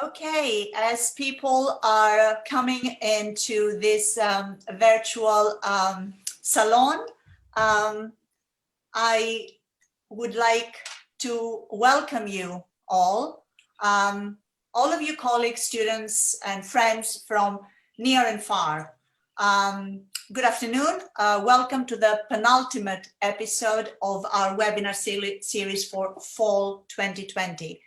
Okay, as people are coming into this virtual salon, I would like to welcome you all of you colleagues, students, and friends from near and far. Good afternoon. Welcome to the penultimate episode of our webinar series for fall 2020.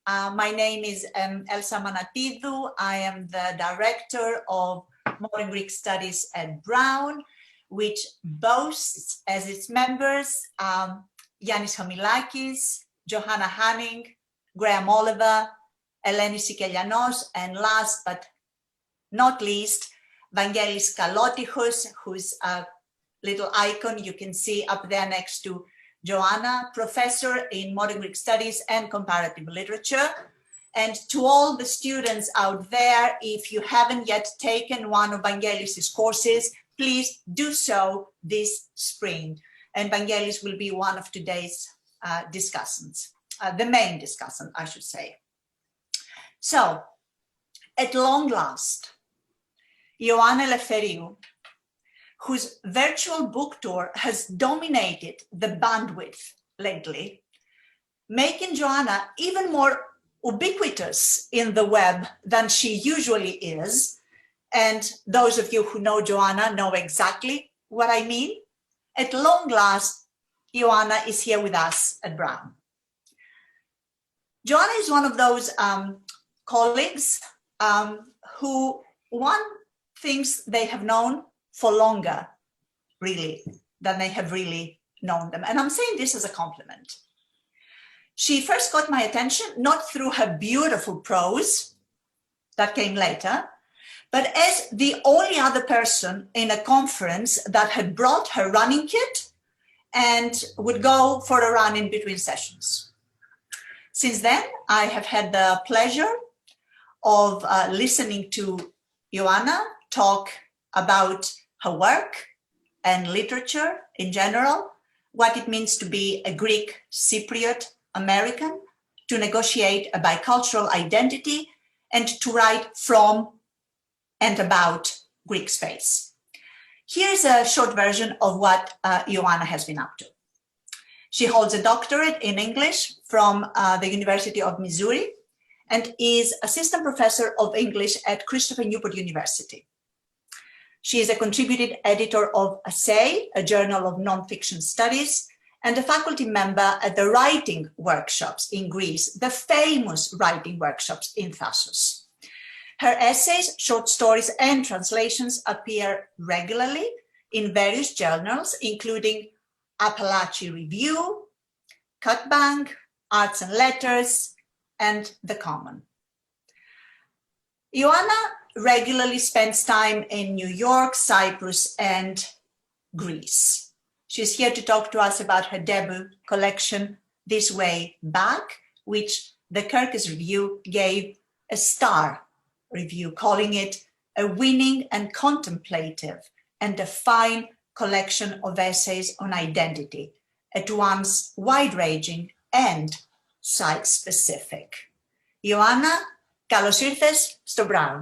My name is Elsa Amanatidou. I am the director of Modern Greek Studies at Brown, which boasts as its members Yannis Homilakis, Johanna Hanning, Graham Oliver, Eleni Sikelianos, and last but not least, Vangelis Calotychos, whose little icon you can see up there next to Joanna, professor in Modern Greek Studies and Comparative Literature. And to all the students out there, if you haven't yet taken one of Vangelis' courses, please do so this spring. And Vangelis will be one of today's discussants, the main discussant, I should say. So, at long last, Joanna Eleftheriou, whose virtual book tour has dominated the bandwidth lately, making Joanna even more ubiquitous in the web than she usually is. And those of you who know Joanna know exactly what I mean. At long last, Joanna is here with us at Brown. Joanna is one of those colleagues who one thinks they have known for longer, really, than they have really known them. And I'm saying this as a compliment. She first got my attention, not through her beautiful prose, that came later, but as the only other person in a conference that had brought her running kit and would go for a run in between sessions. Since then, I have had the pleasure of listening to Joanna talk about her work and literature in general, what it means to be a Greek-Cypriot-American, to negotiate a bicultural identity, and to write from and about Greek space. Here's a short version of what Joanna has been up to. She holds a doctorate in English from the University of Missouri and is assistant professor of English at Christopher Newport University. She is a contributed editor of Essay, a journal of nonfiction studies, and a faculty member at the writing workshops in Greece, the famous writing workshops in Thassos. Her essays, short stories, and translations appear regularly in various journals, including Appalachia Review, Cutbank, Arts and Letters, and The Common. Joanna regularly spends time in New York, Cyprus, and Greece. She's here to talk to us about her debut collection, This Way Back, which the Kirkus Review gave a star review, calling it a winning and contemplative and a fine collection of essays on identity, at once wide-ranging and site-specific. Joanna, καλώς ήρθες στο Brown.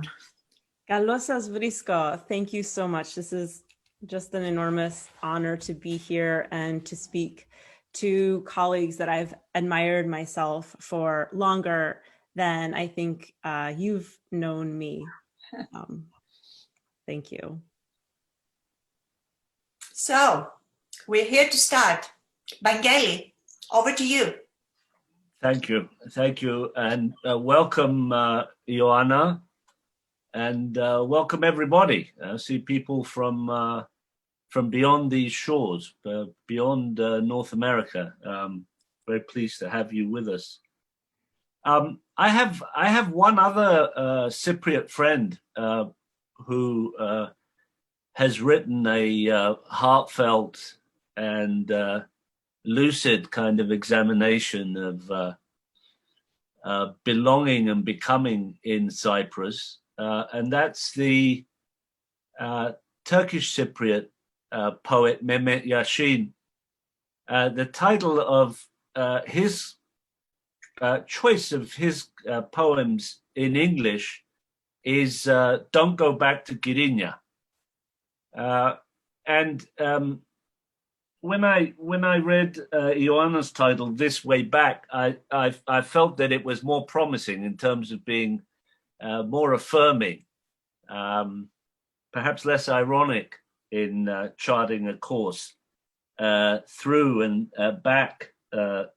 Καλώς σας βρίσκω. Thank you so much. This is just an enormous honor to be here and to speak to colleagues that I've admired myself for longer than I think you've known me. Thank you. So, we're here to start. Vangeli, over to you. Thank you. Thank you. And welcome, Joanna. And welcome, everybody. I see people from beyond these shores, beyond North America. Very pleased to have you with us. I have one other Cypriot friend who has written a heartfelt and lucid kind of examination of belonging and becoming in Cyprus, and that's the Turkish Cypriot poet Mehmet Yashin. The title of his choice of his poems in English is "Don't Go Back to Girinya," and when I read Joanna's title "This Way Back," I felt that it was more promising in terms of being more affirming, perhaps less ironic in charting a course through and back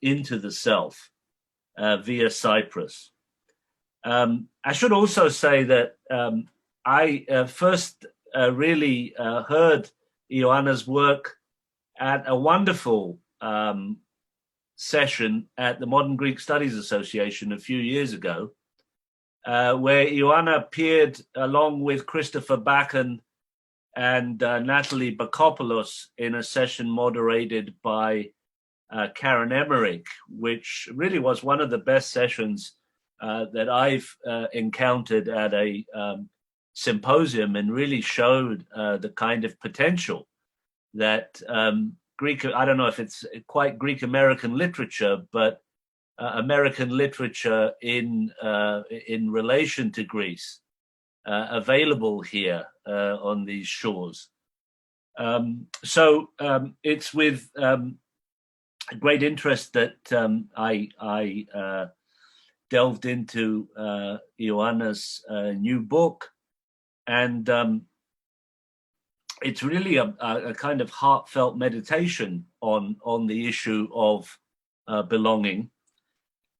into the self via Cyprus. I should also say that I first really heard Joanna's work at a wonderful session at the Modern Greek Studies Association a few years ago, where Joanna appeared along with Christopher Bakken and Natalie Bakopoulos in a session moderated by Karen Emmerich, which really was one of the best sessions that I've encountered at a symposium, and really showed the kind of potential that Greek, I don't know if it's quite Greek-American literature, but American literature in relation to Greece available here on these shores. So it's with great interest that I delved into Joanna's new book, and it's really a kind of heartfelt meditation on the issue of belonging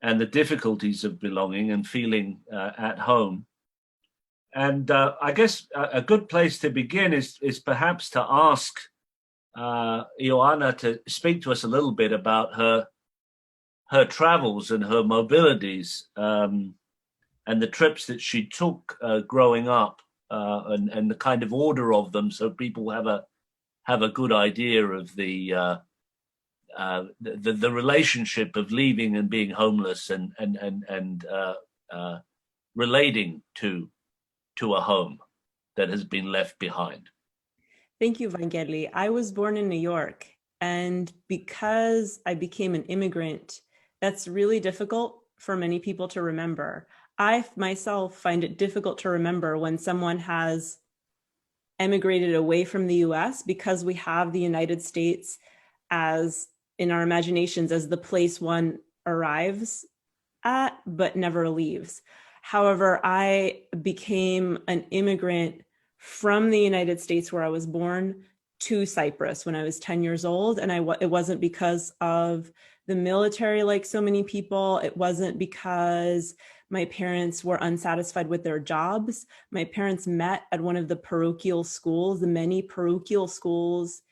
and the difficulties of belonging and feeling at home. And I guess a good place to begin is perhaps to ask Joanna to speak to us a little bit about her travels and her mobilities, and the trips that she took growing up, and the kind of order of them, so people have a good idea of the relationship of leaving and being homeless and relating to a home that has been left behind. Thank you, Vangelis. I was born in New York, and because I became an immigrant, that's really difficult for many people to remember. I myself find it difficult to remember when someone has emigrated away from the US, because we have the United States as, in our imaginations, as the place one arrives at but never leaves. However, I became an immigrant from the United States, where I was born, to Cyprus when I was 10 years old. And it wasn't because of the military like so many people. It wasn't because my parents were unsatisfied with their jobs. My parents met at one of the parochial schools, the many parochial schools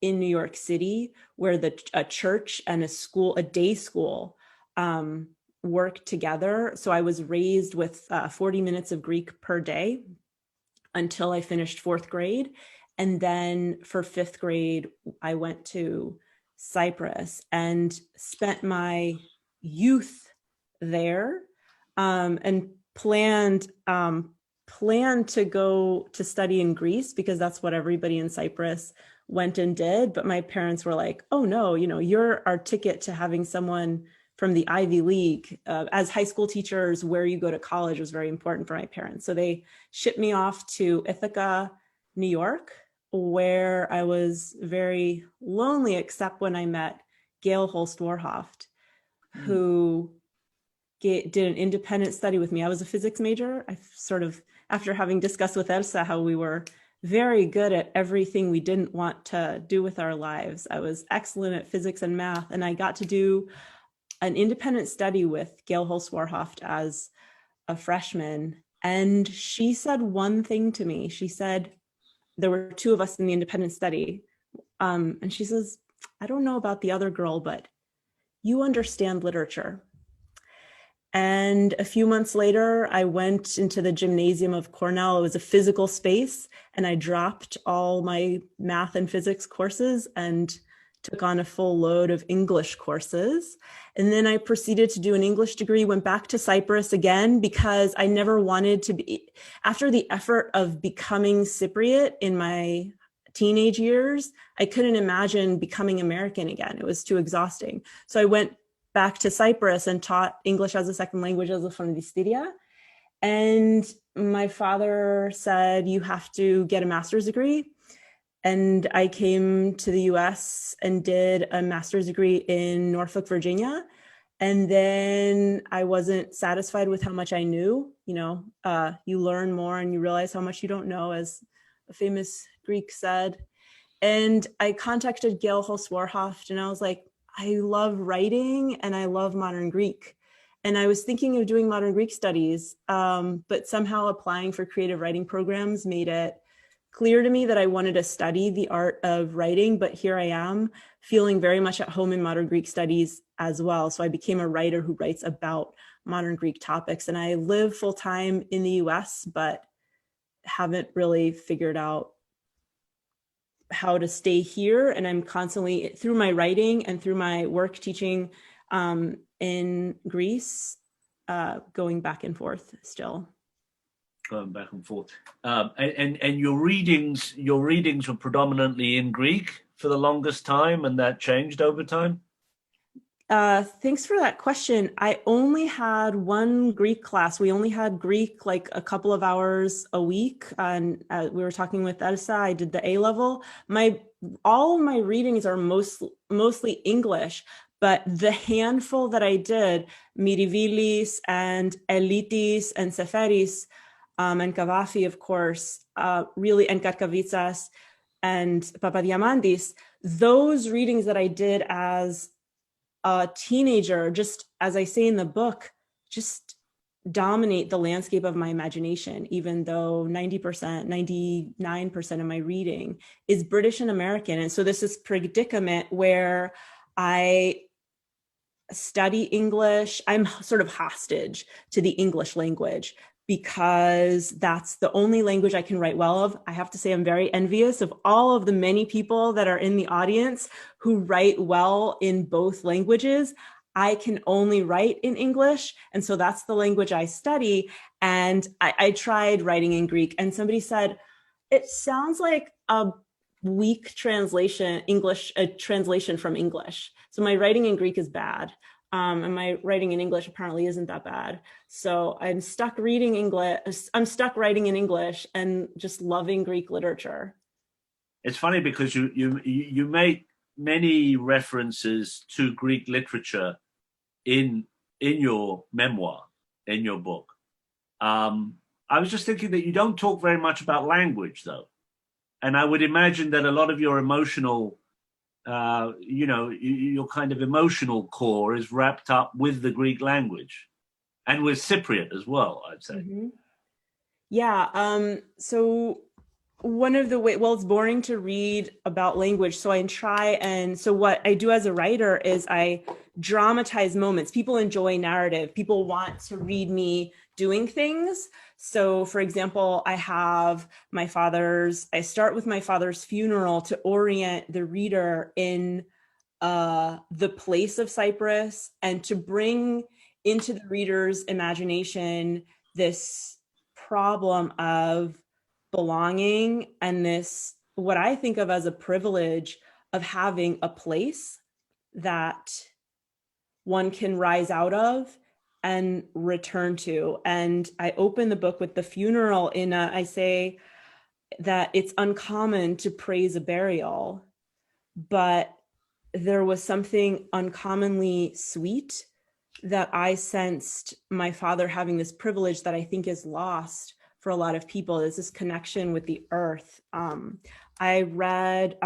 in New York City, where a church and a day school work together. So I was raised with 40 minutes of Greek per day until I finished 4th grade. And then for 5th grade, I went to Cyprus and spent my youth there, and planned to go to study in Greece, because that's what everybody in Cyprus went and did. But my parents were like, oh no, you're our ticket to having someone from the Ivy League. As high school teachers, where you go to college was very important for my parents. So they shipped me off to Ithaca, New York, where I was very lonely, except when I met Gail Holst-Warhoft, who did an independent study with me. I was a physics major. I sort of, after having discussed with Elsa how we were very good at everything we didn't want to do with our lives, I was excellent at physics and math, and I got to do an independent study with Gail Holst-Warhoft as a freshman. And she said one thing to me. She said, there were 2 of us in the independent study. And she says, I don't know about the other girl, but you understand literature. And a few months later, I went into the gymnasium of Cornell. It was a physical space, and I dropped all my math and physics courses and took on a full load of English courses. And then I proceeded to do an English degree, went back to Cyprus again, because I never wanted to be, after the effort of becoming Cypriot in my teenage years, I couldn't imagine becoming American again. It was too exhausting. So I went back to Cyprus and taught English as a second language as a phonetisteria. And my father said, you have to get a master's degree. And I came to the US and did a master's degree in Norfolk, Virginia. And then I wasn't satisfied with how much I knew. You know, you learn more and you realize how much you don't know, as a famous Greek said. And I contacted Gail Holswarhoft and I was like, I love writing and I love modern Greek. And I was thinking of doing modern Greek studies, but somehow applying for creative writing programs made it clear to me that I wanted to study the art of writing, but here I am feeling very much at home in modern Greek studies as well. So I became a writer who writes about modern Greek topics, and I live full-time in the US, but haven't really figured out how to stay here. And I'm constantly, through my writing and through my work teaching in Greece, going back and forth still. Going back and forth. And your readings were predominantly in Greek for the longest time, and that changed over time? Thanks for that question. I only had one Greek class. We only had Greek like a couple of hours a week. And we were talking with Elsa. I did the A level. All of my readings are mostly English, but the handful that I did, Mirivilis and Elitis and Seferis, and Cavafi, of course, really, and Karkavitsas and Papadiamandis, those readings that I did as a teenager, just as I say in the book, just dominate the landscape of my imagination, even though 90%, 99% of my reading is British and American. And so this is predicament where I study English. I'm sort of hostage to the English language because that's the only language I can write well of. I have to say I'm very envious of all of the many people that are in the audience who write well in both languages. I can only write in English. And so that's the language I study. And I tried writing in Greek, and somebody said, it sounds like a weak translation, a translation from English. So my writing in Greek is bad. And my writing in English apparently isn't that bad. So I'm stuck reading English. I'm stuck writing in English and just loving Greek literature. It's funny because you make many references to Greek literature in your memoir, in your book. I was just thinking that you don't talk very much about language, though. And I would imagine that a lot of your emotional your kind of emotional core is wrapped up with the Greek language and with Cypriot as well, I'd say. Mm-hmm. Yeah. So one of the ways, well, it's boring to read about language. So so what I do as a writer is I dramatize moments. People enjoy narrative. People want to read me doing things. So for example, I start with my father's funeral to orient the reader in the place of Cyprus and to bring into the reader's imagination this problem of belonging and this, what I think of as a privilege of having a place that one can rise out of and return to. And I open the book with the funeral I say that it's uncommon to praise a burial, but there was something uncommonly sweet that I sensed my father having this privilege that I think is lost for a lot of people, is this connection with the earth. I read,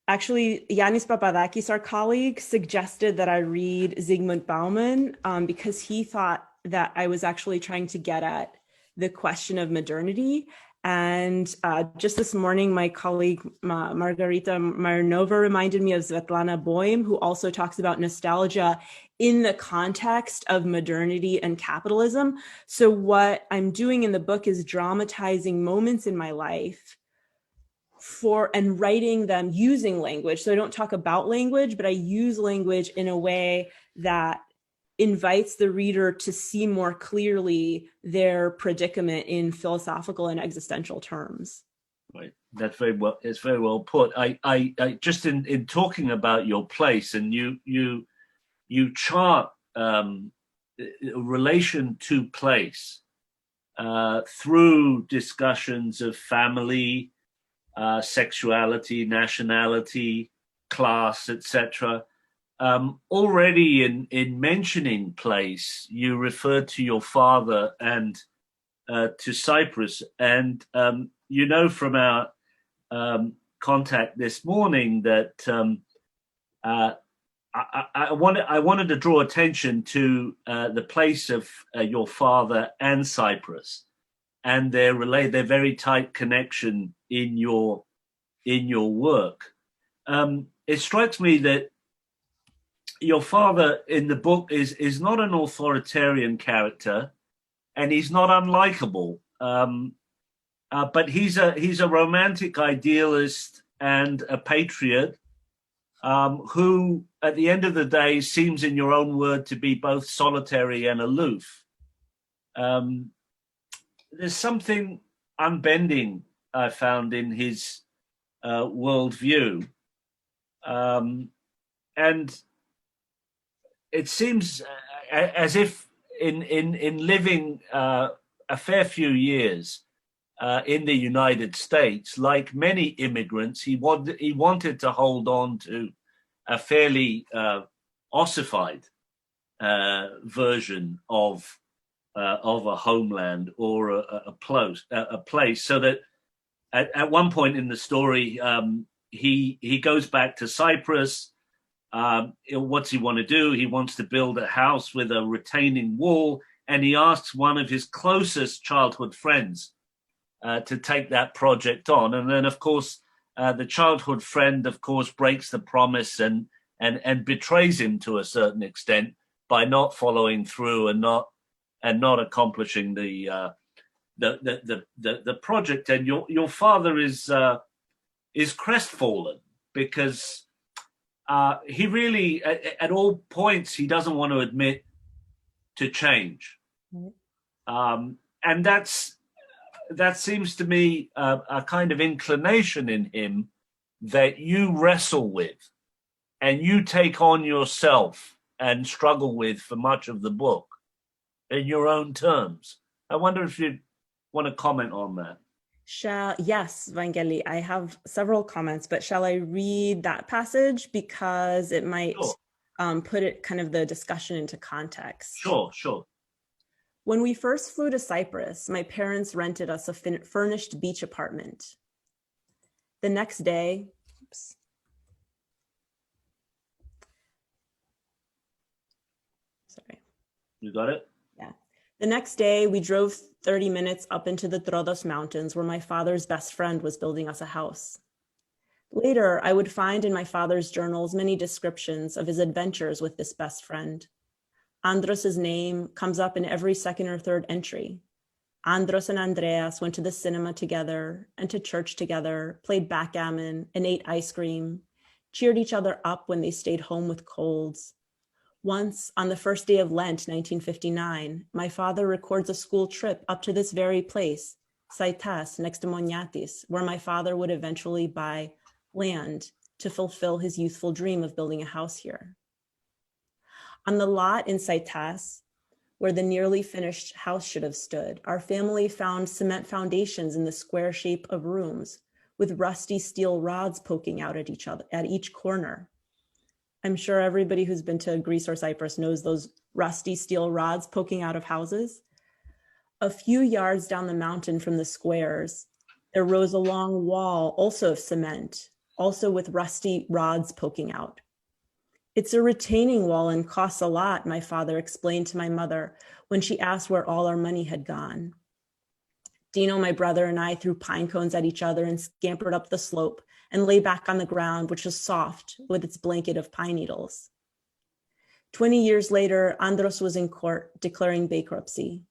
actually, Yanis Papadakis, our colleague, suggested that I read Zygmunt Bauman because he thought that I was actually trying to get at the question of modernity. And just this morning, my colleague, Margarita Marinova, reminded me of Svetlana Boym, who also talks about nostalgia in the context of modernity and capitalism. So what I'm doing in the book is dramatizing moments in my life and writing them using language. So I don't talk about language, but I use language in a way that invites the reader to see more clearly their predicament in philosophical and existential terms. Right. That's very well. It's very well put. I just in talking about your place, and you chart relation to place through discussions of family, sexuality, nationality, class, etc. Already in mentioning place, you referred to your father and to Cyprus, and you know from our contact this morning that I wanted to draw attention to the place of your father and Cyprus, and their very tight connection in your work. It strikes me that your father in the book is not an authoritarian character, and he's not unlikable. But he's a romantic idealist and a patriot who, at the end of the day, seems, in your own word, to be both solitary and aloof. There's something unbending I found in his worldview, and it seems as if in living a fair few years in the United States, like many immigrants, he wanted to hold on to a fairly ossified version of a homeland or a place, so that at one point in the story, he goes back to Cyprus. What's he want to do? He wants to build a house with a retaining wall, and he asks one of his closest childhood friends to take that project on. And then, of course, the childhood friend, of course, breaks the promise and betrays him to a certain extent by not following through and not accomplishing the project. And your father is crestfallen because he really, at all points, he doesn't want to admit to change, and that seems to me a kind of inclination in him that you wrestle with and you take on yourself and struggle with for much of the book in your own terms. I wonder if you want to comment on that. Yes, Vangelis, I have several comments, but shall I read that passage because it might put it kind of the discussion into context? Sure. When we first flew to Cyprus, my parents rented us a furnished beach apartment. The next day, sorry. You got it? Yeah. The next day, we drove 30 minutes up into the Troodos Mountains where my father's best friend was building us a house. Later, I would find in my father's journals many descriptions of his adventures with this best friend. Andros's name comes up in every second or third entry. Andros and Andreas went to the cinema together and to church together, played backgammon and ate ice cream, cheered each other up when they stayed home with colds. Once, on the first day of Lent, 1959, my father records a school trip up to this very place, Cytas, next to Moniatis, where my father would eventually buy land to fulfill his youthful dream of building a house here. On the lot in Cytas, where the nearly finished house should have stood, our family found cement foundations in the square shape of rooms, with rusty steel rods poking out at each corner. I'm sure everybody who's been to Greece or Cyprus knows those rusty steel rods poking out of houses. A few yards down the mountain from the squares, there rose a long wall, also of cement, also with rusty rods poking out. It's a retaining wall and costs a lot, my father explained to my mother when she asked where all our money had gone. Dino, my brother, and I threw pine cones at each other and scampered up the slope and lay back on the ground, which was soft with its blanket of pine needles. 20 years later, Andros was in court declaring bankruptcy.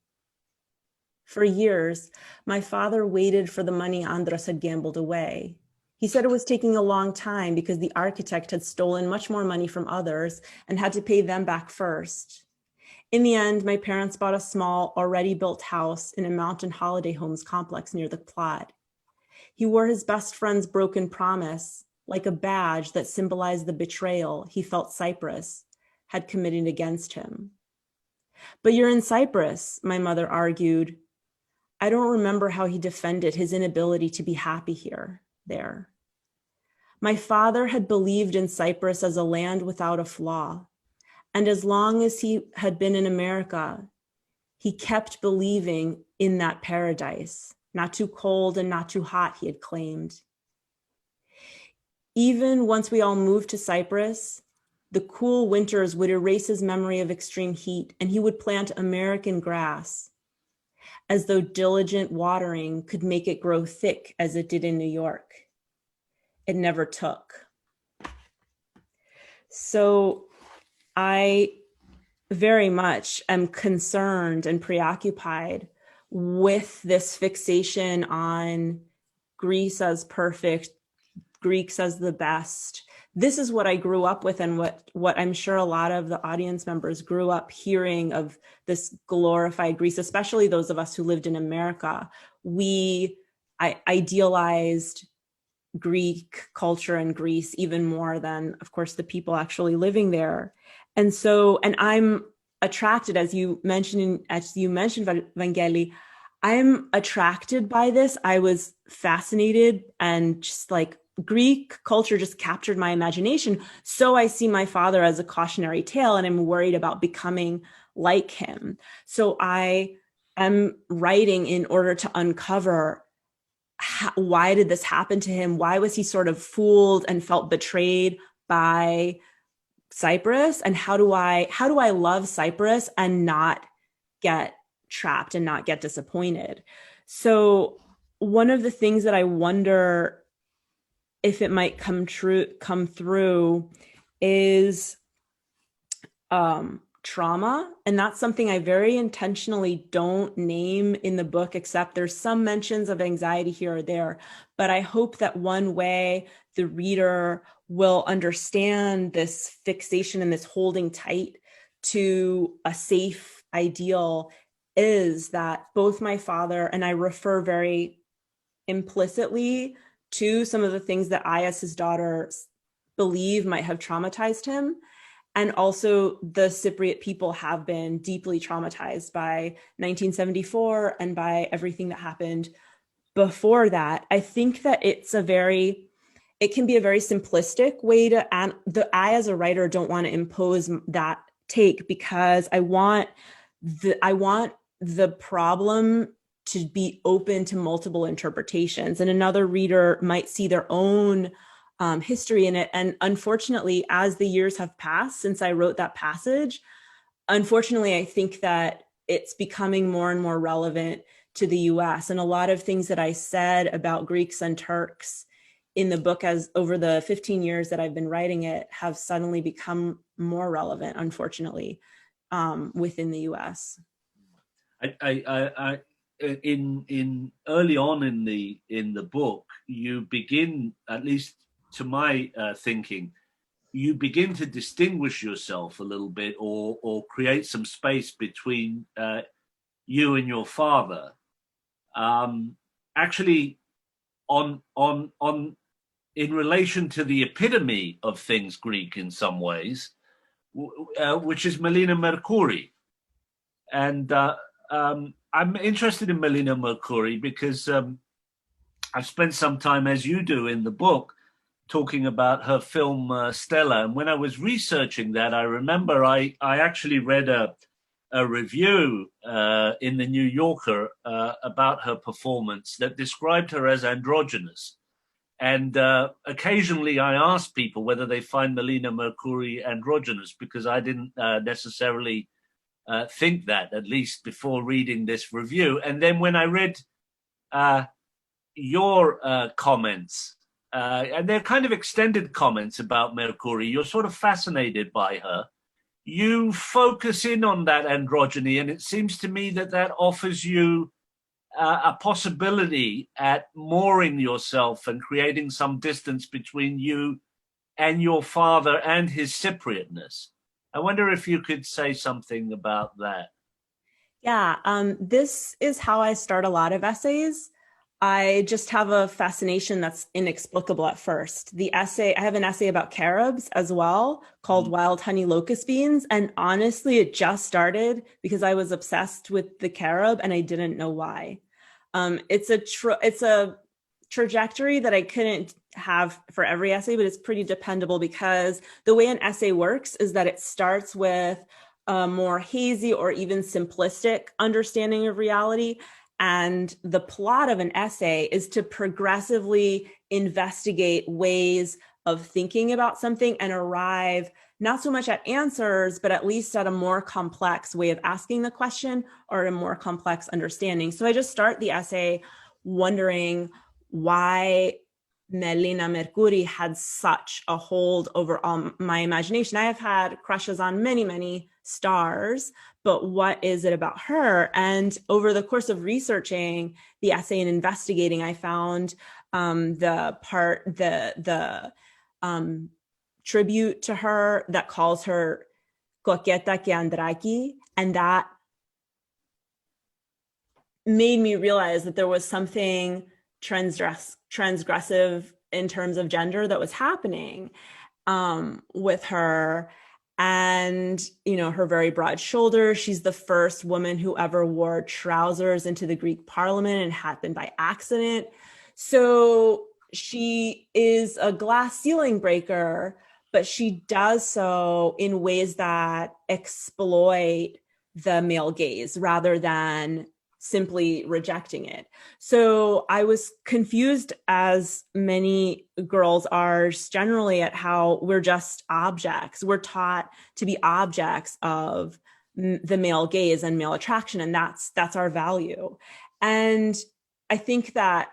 For years, my father waited for the money Andros had gambled away. He said it was taking a long time because the architect had stolen much more money from others and had to pay them back first. In the end, my parents bought a small, already built house in a mountain holiday homes complex near the plot. He wore his best friend's broken promise like a badge that symbolized the betrayal he felt Cyprus had committed against him. But you're in Cyprus, my mother argued. I don't remember how he defended his inability to be happy there. My father had believed in Cyprus as a land without a flaw. And as long as he had been in America, he kept believing in that paradise, not too cold and not too hot, he had claimed. Even once we all moved to Cyprus, the cool winters would erase his memory of extreme heat, and he would plant American grass, as though diligent watering could make it grow thick as it did in New York. It never took. So I very much am concerned and preoccupied with this fixation on Greece as perfect, Greeks as the best. This is what I grew up with, and what I'm sure a lot of the audience members grew up hearing of this glorified Greece, especially those of us who lived in America. I idealized Greek culture and Greece even more than, of course, the people actually living there. And I'm attracted, as you mentioned, Vangelis, I'm attracted by this. I was fascinated, and just like Greek culture just captured my imagination. So I see my father as a cautionary tale, and I'm worried about becoming like him. So I am writing in order to uncover why did this happen to him? Why was he sort of fooled and felt betrayed by Cyprus? And how do I love Cyprus and not get trapped and not get disappointed? So one of the things that I wonder if it might come through is trauma. And that's something I very intentionally don't name in the book, except there's some mentions of anxiety here or there. But I hope that one way the reader will understand this fixation and this holding tight to a safe ideal is that both my father, and I refer very implicitly to some of the things that I, as his daughter, believe might have traumatized him. And also the Cypriot people have been deeply traumatized by 1974 and by everything that happened before that. I think that it can be a very simplistic way to, and I as a writer don't want to impose that take, because I want the problem to be open to multiple interpretations, and another reader might see their own history in it. And unfortunately, as the years have passed since I wrote that passage, unfortunately, I think that it's becoming more and more relevant to the US. And a lot of things that I said about Greeks and Turks in the book, as over the 15 years that I've been writing it, have suddenly become more relevant, unfortunately, within the US. In early on in the book, you begin, at least to my thinking, you begin to distinguish yourself a little bit, or create some space between you and your father. Actually, on in relation to the epitome of things Greek in some ways, which is Melina Mercouri, and I'm interested in Melina Mercouri because I've spent some time, as you do in the book, talking about her film Stella. And when I was researching that, I remember I actually read a review in the New Yorker about her performance that described her as androgynous. And occasionally I asked people whether they find Melina Mercouri androgynous, because I didn't necessarily think that, at least before reading this review. And then when I read your comments, and they're kind of extended comments about Mercouri, you're sort of fascinated by her. You focus in on that androgyny, and it seems to me that that offers you a possibility at mooring yourself and creating some distance between you and your father and his Cypriotness. I wonder if you could say something about that. Yeah, this is how I start a lot of essays. I just have a fascination that's inexplicable at first. I have an essay about carobs as well called Wild Honey Locust Beans. And honestly, it just started because I was obsessed with the carob and I didn't know why. It's a trajectory that I couldn't have for every essay, but it's pretty dependable because the way an essay works is that it starts with a more hazy or even simplistic understanding of reality. And the plot of an essay is to progressively investigate ways of thinking about something and arrive not so much at answers, but at least at a more complex way of asking the question or a more complex understanding. So I just start the essay wondering why Melina Mercouri had such a hold over all my imagination. I have had crushes on many, many stars, but what is it about her? And over the course of researching the essay and investigating, I found the tribute to her that calls her coqueta que andraki, and that made me realize that there was something transgressive in terms of gender that was happening with her. And, her very broad shoulders. She's the first woman who ever wore trousers into the Greek parliament, and happened by accident. So she is a glass ceiling breaker, but she does so in ways that exploit the male gaze rather than simply rejecting it. So I was confused, as many girls are generally, at how we're just objects. We're taught to be objects of the male gaze and male attraction, and that's our value. And I think that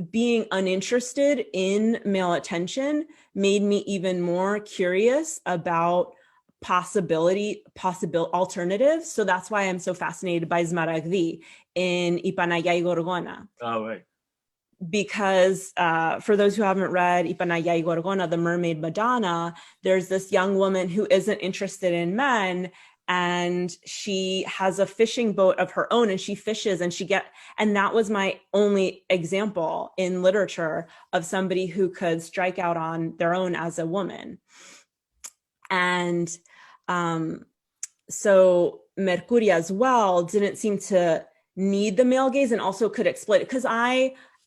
being uninterested in male attention made me even more curious about possible alternatives. So that's why I'm so fascinated by Smaragdi in Ipanaya y Gorgona. Oh, right. Because for those who haven't read Ipanaya y Gorgona, The Mermaid Madonna, there's this young woman who isn't interested in men, and she has a fishing boat of her own, and she fishes, and that was my only example in literature of somebody who could strike out on their own as a woman. And so Mercouri as well didn't seem to need the male gaze, and also could exploit it. Because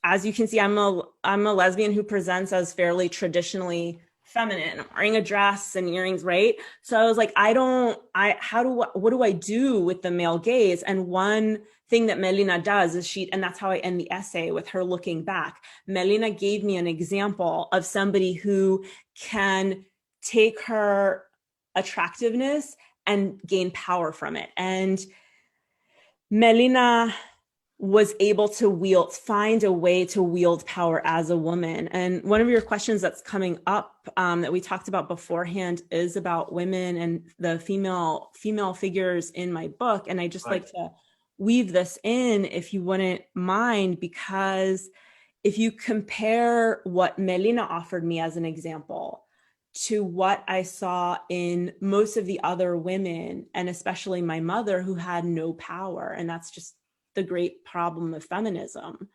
as you can see, I'm a lesbian who presents as fairly traditionally feminine. I'm wearing a dress and earrings, right? So I was like, what do I do with the male gaze? And one thing that Melina does is and that's how I end the essay, with her looking back. Melina gave me an example of somebody who can take her attractiveness and gain power from it. And Melina was able to find a way to wield power as a woman. And one of your questions that's coming up that we talked about beforehand is about women and the female figures in my book. And I just like to weave this in, if you wouldn't mind, because if you compare what Melina offered me as an example to what I saw in most of the other women, and especially my mother, who had no power, and that's just the great problem of feminism.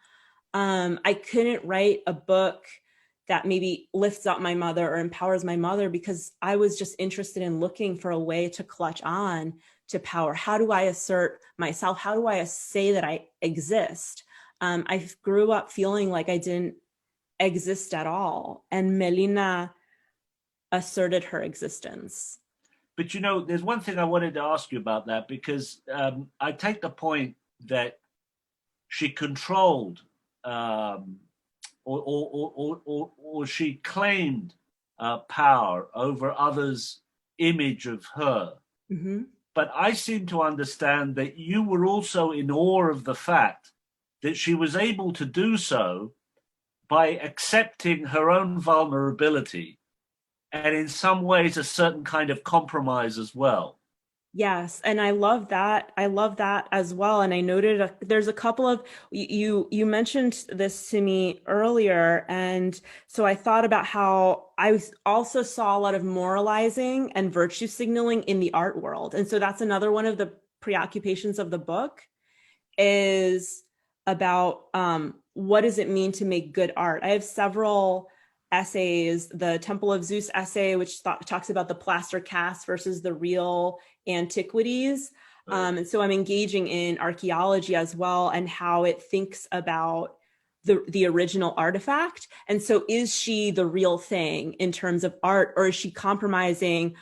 I couldn't write a book that maybe lifts up my mother or empowers my mother, because I was just interested in looking for a way to clutch on to power. How do I assert myself? How do I say that I exist? I grew up feeling like I didn't exist at all, and Melina asserted her existence. But there's one thing I wanted to ask you about that, because I take the point that she controlled or she claimed power over others' image of her. Mm-hmm. But I seem to understand that you were also in awe of the fact that she was able to do so by accepting her own vulnerability, and in some ways a certain kind of compromise as well. Yes, and I love that. I love that as well. And I noted there's a couple of you mentioned this to me earlier, and so I thought about how I also saw a lot of moralizing and virtue signaling in the art world. And so that's another one of the preoccupations of the book, is about what does it mean to make good art? I have several essays, the Temple of Zeus essay, which talks about the plaster cast versus the real antiquities. And so I'm engaging in archaeology as well and how it thinks about the original artifact. And so is she the real thing in terms of art, or is she compromising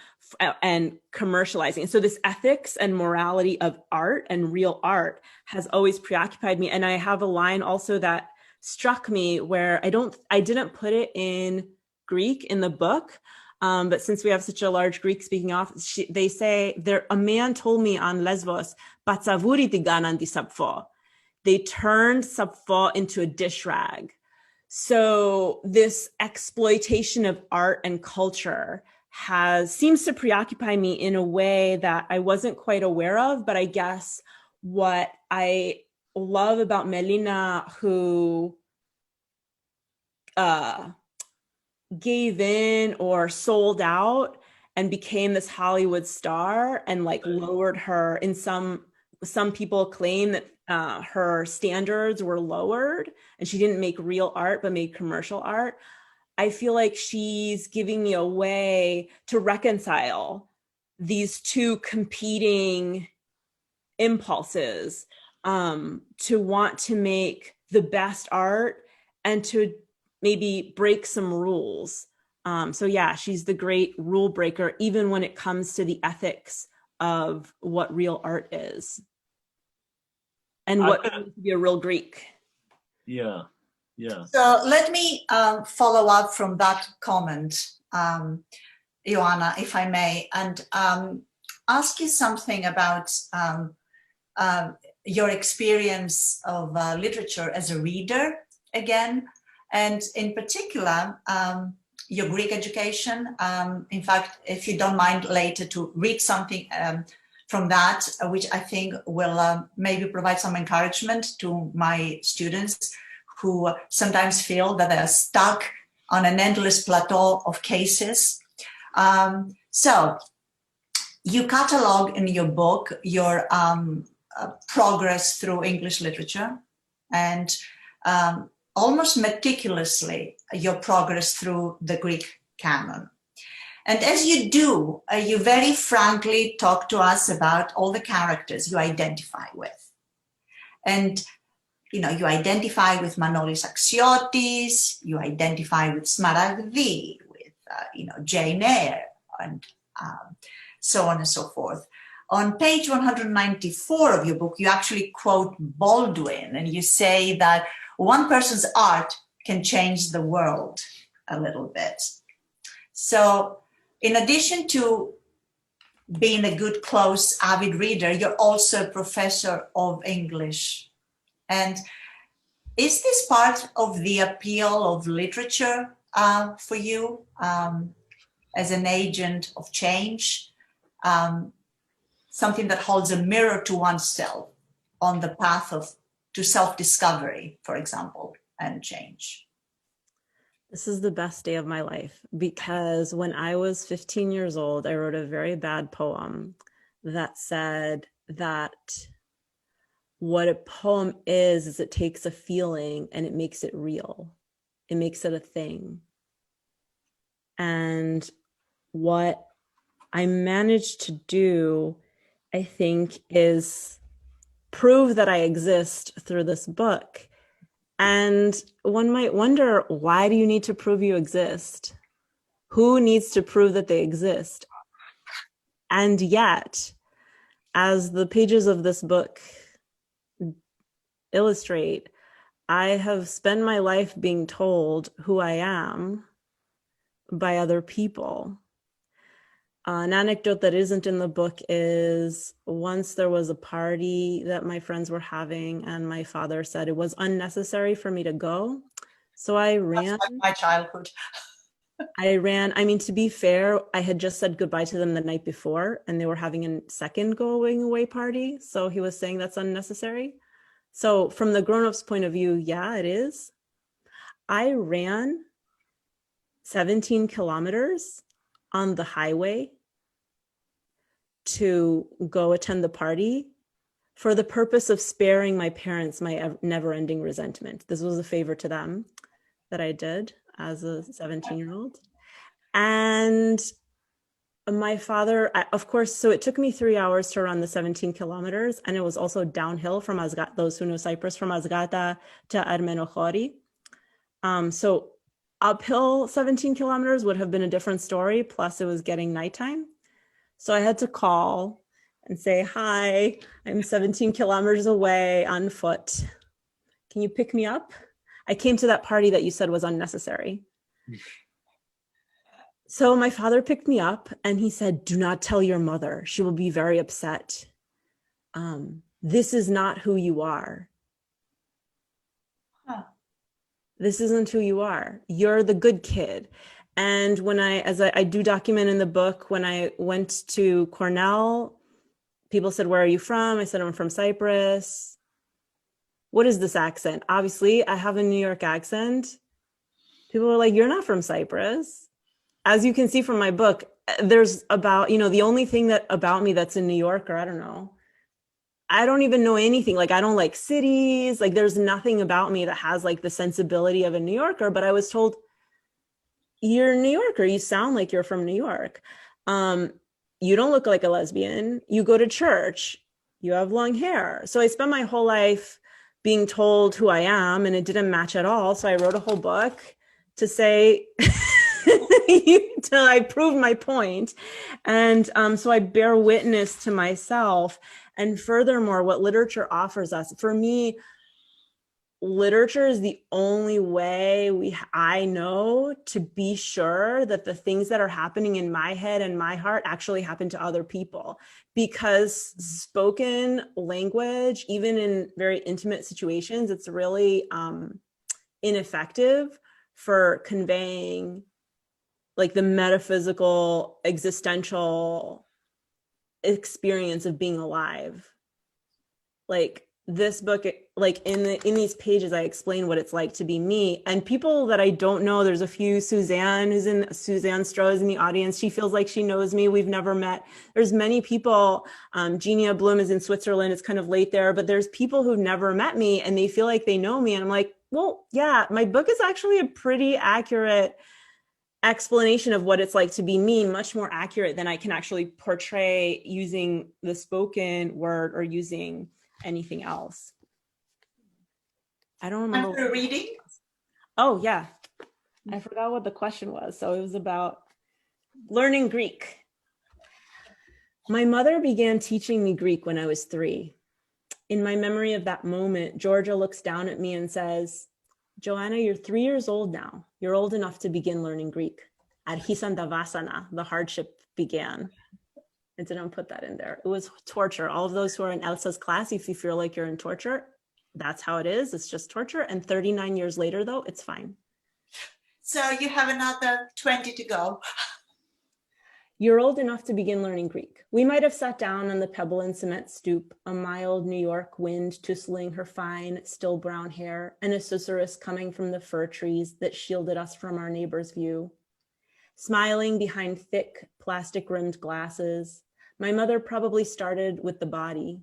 and commercializing? And so this ethics and morality of art and real art has always preoccupied me. And I have a line also that struck me where I didn't put it in Greek in the book, but since we have such a large Greek speaking office, they say a man told me on Lesbos, "Patsavouri tiganan di sapfo." They turned sapfo into a dish rag. So this exploitation of art and culture seems to preoccupy me in a way that I wasn't quite aware of, but I guess what I love about Melina, who gave in or sold out and became this Hollywood star, and like lowered her, in some people claim that her standards were lowered and she didn't make real art but made commercial art. I feel like she's giving me a way to reconcile these two competing impulses, to want to make the best art and to maybe break some rules. So yeah, she's the great rule breaker, even when it comes to the ethics of what real art is and what it means to be a real Greek. Yeah, yeah. So let me follow up from that comment, Joanna, if I may, and ask you something about your experience of literature as a reader again, and in particular, your Greek education. In fact, if you don't mind later to read something from that, which I think will maybe provide some encouragement to my students who sometimes feel that they're stuck on an endless plateau of cases. So you catalog in your book your progress through English literature, and almost meticulously your progress through the Greek canon. And as you do, you very frankly talk to us about all the characters you identify with. And you identify with Manolis Axiotis, you identify with Smaragdi, with Jane Eyre, and so on and so forth. On page 194 of your book, you actually quote Baldwin, and you say that one person's art can change the world a little bit. So in addition to being a good, close, avid reader, you're also a professor of English. And is this part of the appeal of literature for you as an agent of change? Something that holds a mirror to oneself on the path to self-discovery, for example, and change? This is the best day of my life, because when I was 15 years old, I wrote a very bad poem that said that what a poem is it takes a feeling and it makes it real. It makes it a thing. And what I managed to do, I think, is prove that I exist through this book. And one might wonder, why do you need to prove you exist? Who needs to prove that they exist? And yet, as the pages of this book illustrate, I have spent my life being told who I am by other people. An anecdote that isn't in the book is once there was a party that my friends were having, and my father said it was unnecessary for me to go. So I ran. That's like my childhood. I ran. I mean, to be fair, I had just said goodbye to them the night before, and they were having a second going away party. So he was saying that's unnecessary. So from the grown-ups' point of view, yeah, it is. I ran 17 kilometers on the highway to go attend the party for the purpose of sparing my parents my never-ending resentment. This was a favor to them that I did as a 17-year-old. And my father, of course, so it took me 3 hours to run the 17 kilometers, and it was also downhill from Azgata, those who know Cyprus, from Azgata to Ermenochori. So uphill 17 kilometers would have been a different story, plus it was getting nighttime. So I had to call and say, hi, I'm 17 kilometers away on foot. Can you pick me up? I came to that party that you said was unnecessary. So my father picked me up and he said, do not tell your mother. She will be very upset. This is not who you are. Huh. This isn't who you are. You're the good kid. And when as I do document in the book, when I went to Cornell, people said, where are you from? I said, I'm from Cyprus. What is this accent? Obviously, I have a New York accent. People were like, you're not from Cyprus. As you can see from my book, there's about, the only thing that about me that's in New York, or I don't know. I don't even know anything. Like, I don't like cities. Like, there's nothing about me that has like the sensibility of a New Yorker, but I was told, you're a New Yorker. You sound like you're from New York. You don't look like a lesbian. You go to church. You have long hair. So I spent my whole life being told who I am, and it didn't match at all. So I wrote a whole book to say, till I prove my point. And so I bear witness to myself. And furthermore, what literature offers us, for me, literature is the only way I know to be sure that the things that are happening in my head and my heart actually happen to other people, because spoken language, even in very intimate situations, it's really ineffective for conveying like the metaphysical, existential experience of being alive. Like this book, like in these pages, I explain what it's like to be me. And people that I don't know, there's a few, Suzanne Stroh is in the audience. She feels like she knows me. We've never met. There's many people. Genia Bloom is in Switzerland. It's kind of late there, but there's people who've never met me and they feel like they know me. And I'm like, well, yeah, my book is actually a pretty accurate explanation of what it's like to be me, much more accurate than I can actually portray using the spoken word or using anything else. I don't remember. After reading? Oh, yeah. I forgot what the question was. So it was about learning Greek. My mother began teaching me Greek when I was 3. In my memory of that moment, Georgia looks down at me and says, Joanna, you're 3 years old now. You're old enough to begin learning Greek. Archisan davasana, the hardship began. I didn't put that in there. It was torture. All of those who are in Elsa's class, if you feel like you're in torture, that's how it is. It's just torture. And 39 years later, though, it's fine. So you have another 20 to go. You're old enough to begin learning Greek. We might have sat down on the pebble and cement stoop, a mild New York wind tussling her fine, still brown hair, and a susurrus coming from the fir trees that shielded us from our neighbor's view. Smiling behind thick, plastic-rimmed glasses, my mother probably started with the body.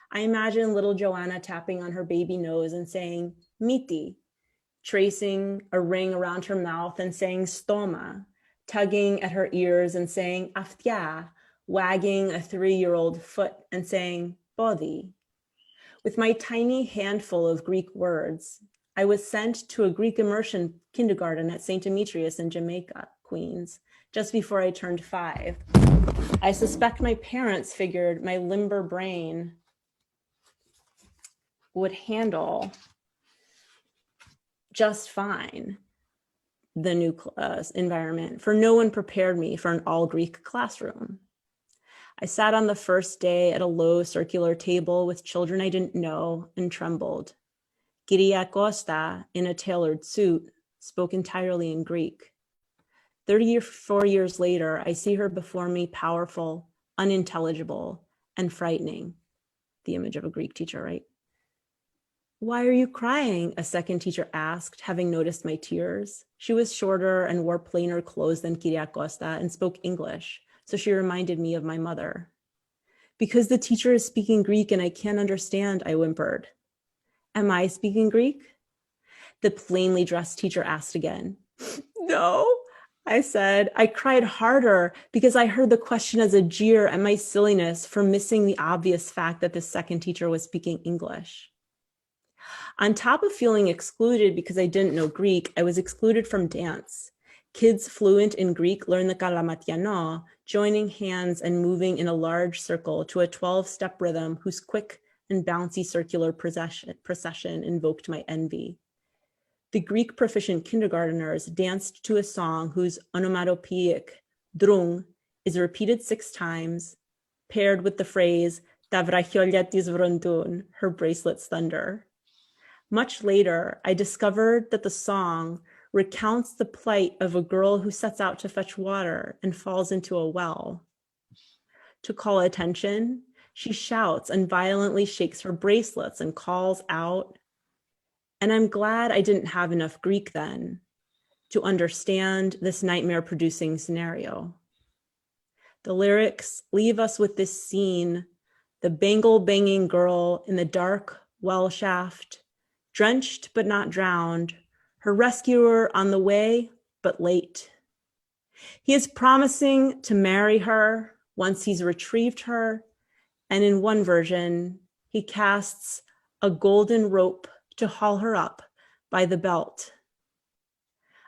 I imagine little Joanna tapping on her baby nose and saying, miti, tracing a ring around her mouth and saying stoma, tugging at her ears and saying aftia, wagging a 3-year-old foot and saying body. With my tiny handful of Greek words, I was sent to a Greek immersion kindergarten at St. Demetrius in Jamaica, Queens, just before I turned 5. I suspect my parents figured my limber brain would handle just fine the new environment, for no one prepared me for an all-Greek classroom. I sat on the first day at a low circular table with children I didn't know and trembled. Kyriakosta, in a tailored suit, spoke entirely in Greek. 34 years later, I see her before me, powerful, unintelligible, and frightening. The image of a Greek teacher, right? Why are you crying? A second teacher asked, having noticed my tears. She was shorter and wore plainer clothes than Kyriakosta and spoke English, so she reminded me of my mother. Because the teacher is speaking Greek and I can't understand, I whimpered. Am I speaking Greek? The plainly dressed teacher asked again. No, I said. I cried harder because I heard the question as a jeer at my silliness for missing the obvious fact that the second teacher was speaking English. On top of feeling excluded because I didn't know Greek, I was excluded from dance. Kids fluent in Greek learn the Kalamatiano, joining hands and moving in a large circle to a 12-step rhythm whose quick and bouncy circular procession invoked my envy. The Greek proficient kindergarteners danced to a song whose onomatopoeic drung is repeated 6 times, paired with the phrase "Tavrachioletis vrondun," her bracelets thunder. Much later, I discovered that the song recounts the plight of a girl who sets out to fetch water and falls into a well. To call attention, she shouts and violently shakes her bracelets and calls out. And I'm glad I didn't have enough Greek then to understand this nightmare-producing scenario. The lyrics leave us with this scene, the bangle-banging girl in the dark well shaft, drenched but not drowned, her rescuer on the way but late. He is promising to marry her once he's retrieved her, and in one version, he casts a golden rope to haul her up by the belt.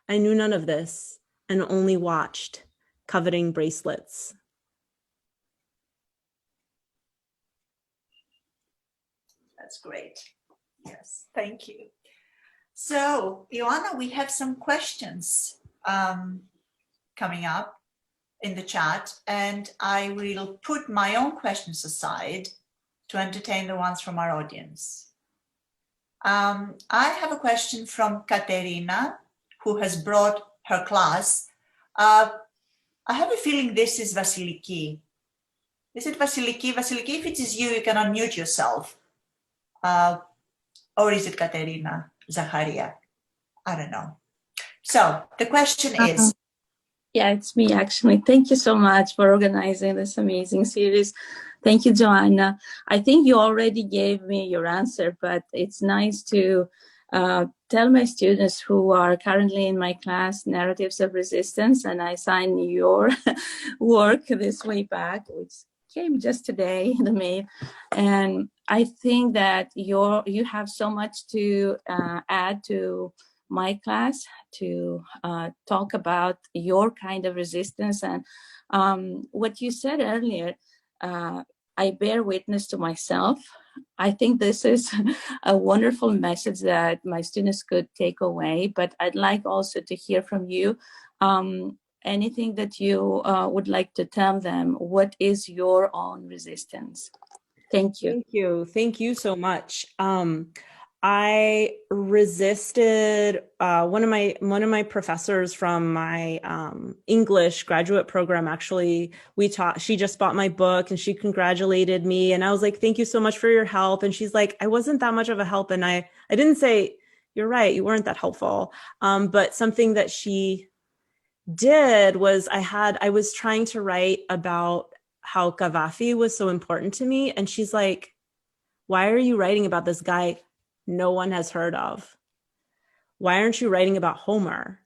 I knew none of this and only watched, coveting bracelets. That's great. Yes, thank you. So, Joanna, we have some questions coming up in the chat, and I will put my own questions aside to entertain the ones from our audience. I have a question from Katerina, who has brought her class. I have a feeling this is Vasiliki. Is it Vasiliki? Vasiliki, if it is you, you can unmute yourself. Or is it Katerina Zacharia? I don't know. So the question is. Yeah, it's me actually. Thank you so much for organizing this amazing series. Thank you, Joanna. I think you already gave me your answer, but it's nice to tell my students who are currently in my class, Narratives of Resistance, and I signed your work this way back, which came just today in the mail. And I think that you have so much to add to my class to talk about your kind of resistance. And what you said earlier, I bear witness to myself. I think this is a wonderful message that my students could take away, but I'd like also to hear from you anything that you would like to tell them. What is your own resistance? Thank you. Thank you. Thank you so much. I resisted one of my professors from my English graduate program. Actually, she just bought my book and she congratulated me, and I was like, "Thank you so much for your help." And she's like, "I wasn't that much of a help," and I didn't say, "You're right, you weren't that helpful." But something that she did was I was trying to write about how Cavafy was so important to me, and she's like, "Why are you writing about this guy no one has heard of? Why aren't you writing about Homer?"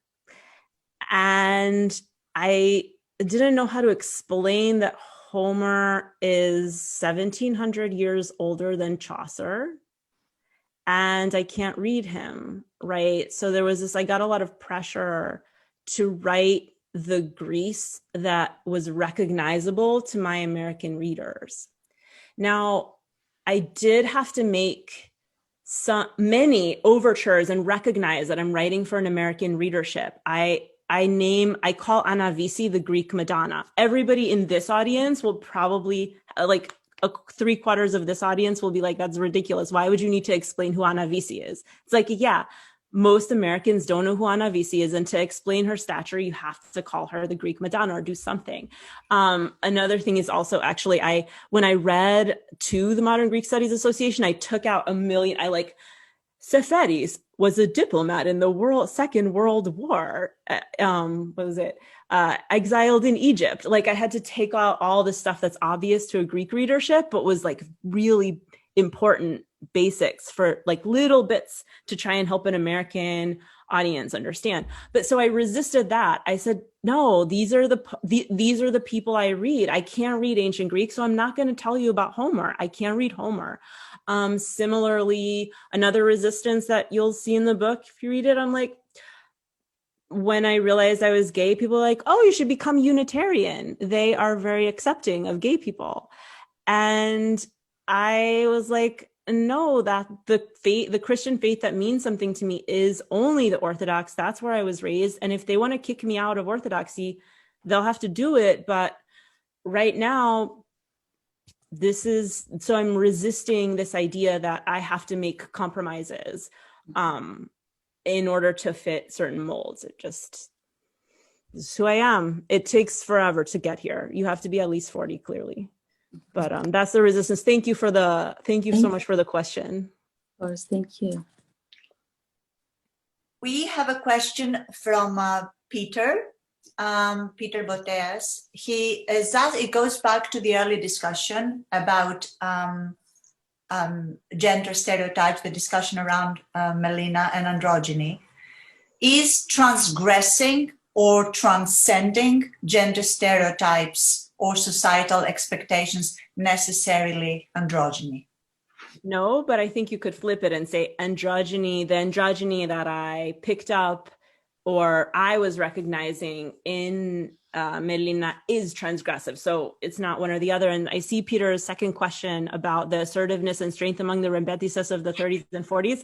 And I didn't know how to explain that Homer is 1700 years older than Chaucer, and I can't read him, right? So there was this, I got a lot of pressure to write the Greece that was recognizable to my American readers. Now, I did have to make many overtures and recognize that I'm writing for an American readership. I call Anavisi the Greek Madonna. Everybody in this audience will probably, like 3/4 of this audience will be like, "That's ridiculous. Why would you need to explain who Anavisi is?" It's like, yeah, most Americans don't know who Anavisi is, and to explain her stature, you have to call her the Greek Madonna or do something. Another thing is also, actually, when I read to the Modern Greek Studies Association, I took out Seferis was a diplomat in the Second World War. Exiled in Egypt. Like, I had to take out all the stuff that's obvious to a Greek readership, but was like really important basics for like little bits to try and help an American audience understand. But so I resisted that. I said, no, these are the people I read. I can't read ancient Greek, so I'm not going to tell you about Homer. I can't read Homer. Similarly, another resistance that you'll see in the book, if you read it, I'm like, when I realized I was gay, people were like, oh, you should become Unitarian. They are very accepting of gay people. And I was like, no, that the Christian faith that means something to me is only the Orthodox. That's where I was raised. And if they want to kick me out of Orthodoxy, they'll have to do it. But right now, so I'm resisting this idea that I have to make compromises in order to fit certain molds. This is who I am. It takes forever to get here. You have to be at least 40, clearly. But that's the resistance. Thank you so much for the question. Of course, thank you. We have a question from Peter Boteas. It goes back to the early discussion about gender stereotypes, the discussion around Melina and androgyny. Is transgressing or transcending gender stereotypes or societal expectations necessarily androgyny? No, but I think you could flip it and say androgyny, the androgyny that I picked up or I was recognizing in Melina is transgressive. So it's not one or the other. And I see Peter's second question about the assertiveness and strength among the Rembetises of the 30s and 40s.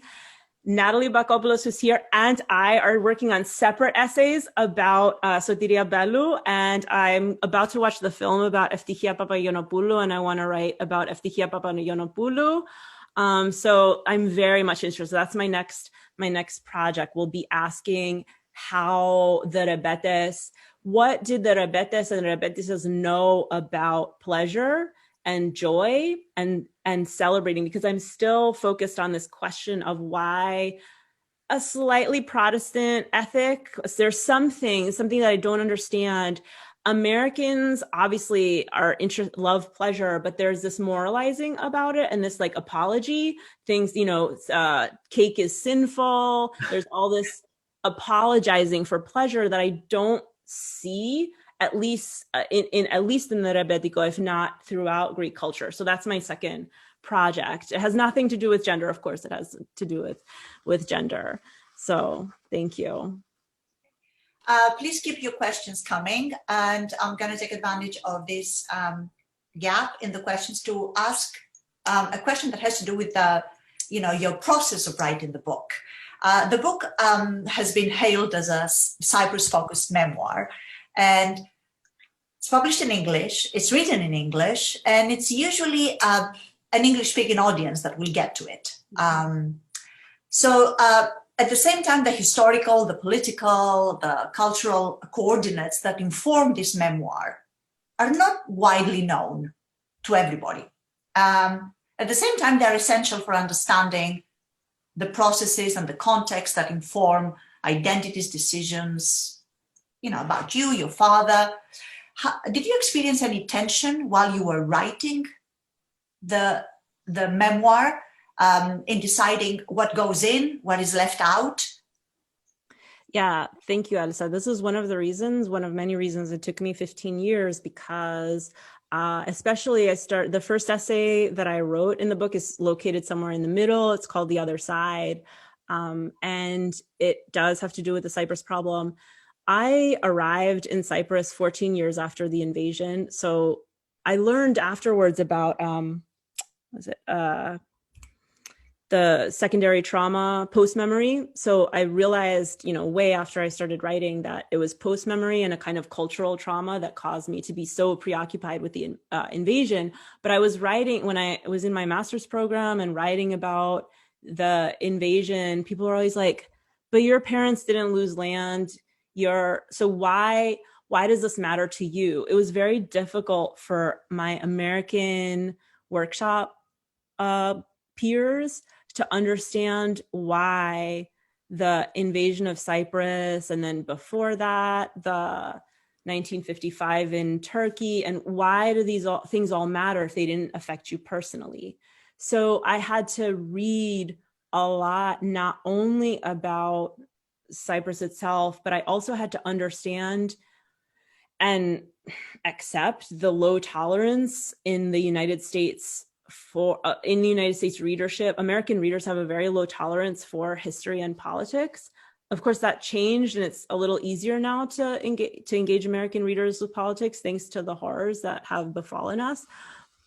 Natalie Bakopoulos, who's here, and I are working on separate essays about Sotiria Bellou, and I'm about to watch the film about Ευτυχία Papayonopoulou, and I want to write about Ευτυχία Papayonopoulou. So I'm very much interested. That's my next project. We'll be asking how the Rebetes, what did the Rebetes and Rebetises know about pleasure and joy and celebrating, because I'm still focused on this question of why a slightly Protestant ethic, there's something that I don't understand. Americans obviously love pleasure, but there's this moralizing about it and this like apology things, cake is sinful. There's all this apologizing for pleasure that I don't see at least in the Rebetiko, if not throughout Greek culture. So that's my second project. It has nothing to do with gender. Of course, it has to do with gender. So thank you. Please keep your questions coming. And I'm going to take advantage of this gap in the questions to ask a question that has to do with your process of writing the book. The book has been hailed as a Cyprus-focused memoir. And it's published in English, it's written in English, and it's usually an English-speaking audience that will get to it. So at the same time, the historical, the political, the cultural coordinates that inform this memoir are not widely known to everybody. At the same time, they're essential for understanding the processes and the context that inform identities, decisions, about you, your father. Did you experience any tension while you were writing the memoir in deciding what goes in, what is left out? Yeah, thank you, Elsa. This is one of many reasons it took me 15 years because especially the first essay that I wrote in the book is located somewhere in the middle. It's called The Other Side. And it does have to do with the Cyprus problem. I arrived in Cyprus 14 years after the invasion. So I learned afterwards about, the secondary trauma post-memory. So I realized, way after I started writing that it was post-memory and a kind of cultural trauma that caused me to be so preoccupied with the invasion. But I was writing, when I was in my master's program and writing about the invasion, people were always like, but your parents didn't lose land. So why does this matter to you? It was very difficult for my American workshop peers to understand why the invasion of Cyprus, and then before that, the 1955 in Turkey, and why do these things all matter if they didn't affect you personally? So I had to read a lot, not only about Cyprus itself, but I also had to understand and accept the low tolerance in the United States for in the United States readership. American readers have a very low tolerance for history and politics. Of course, that changed, and it's a little easier now to engage American readers with politics, thanks to the horrors that have befallen us.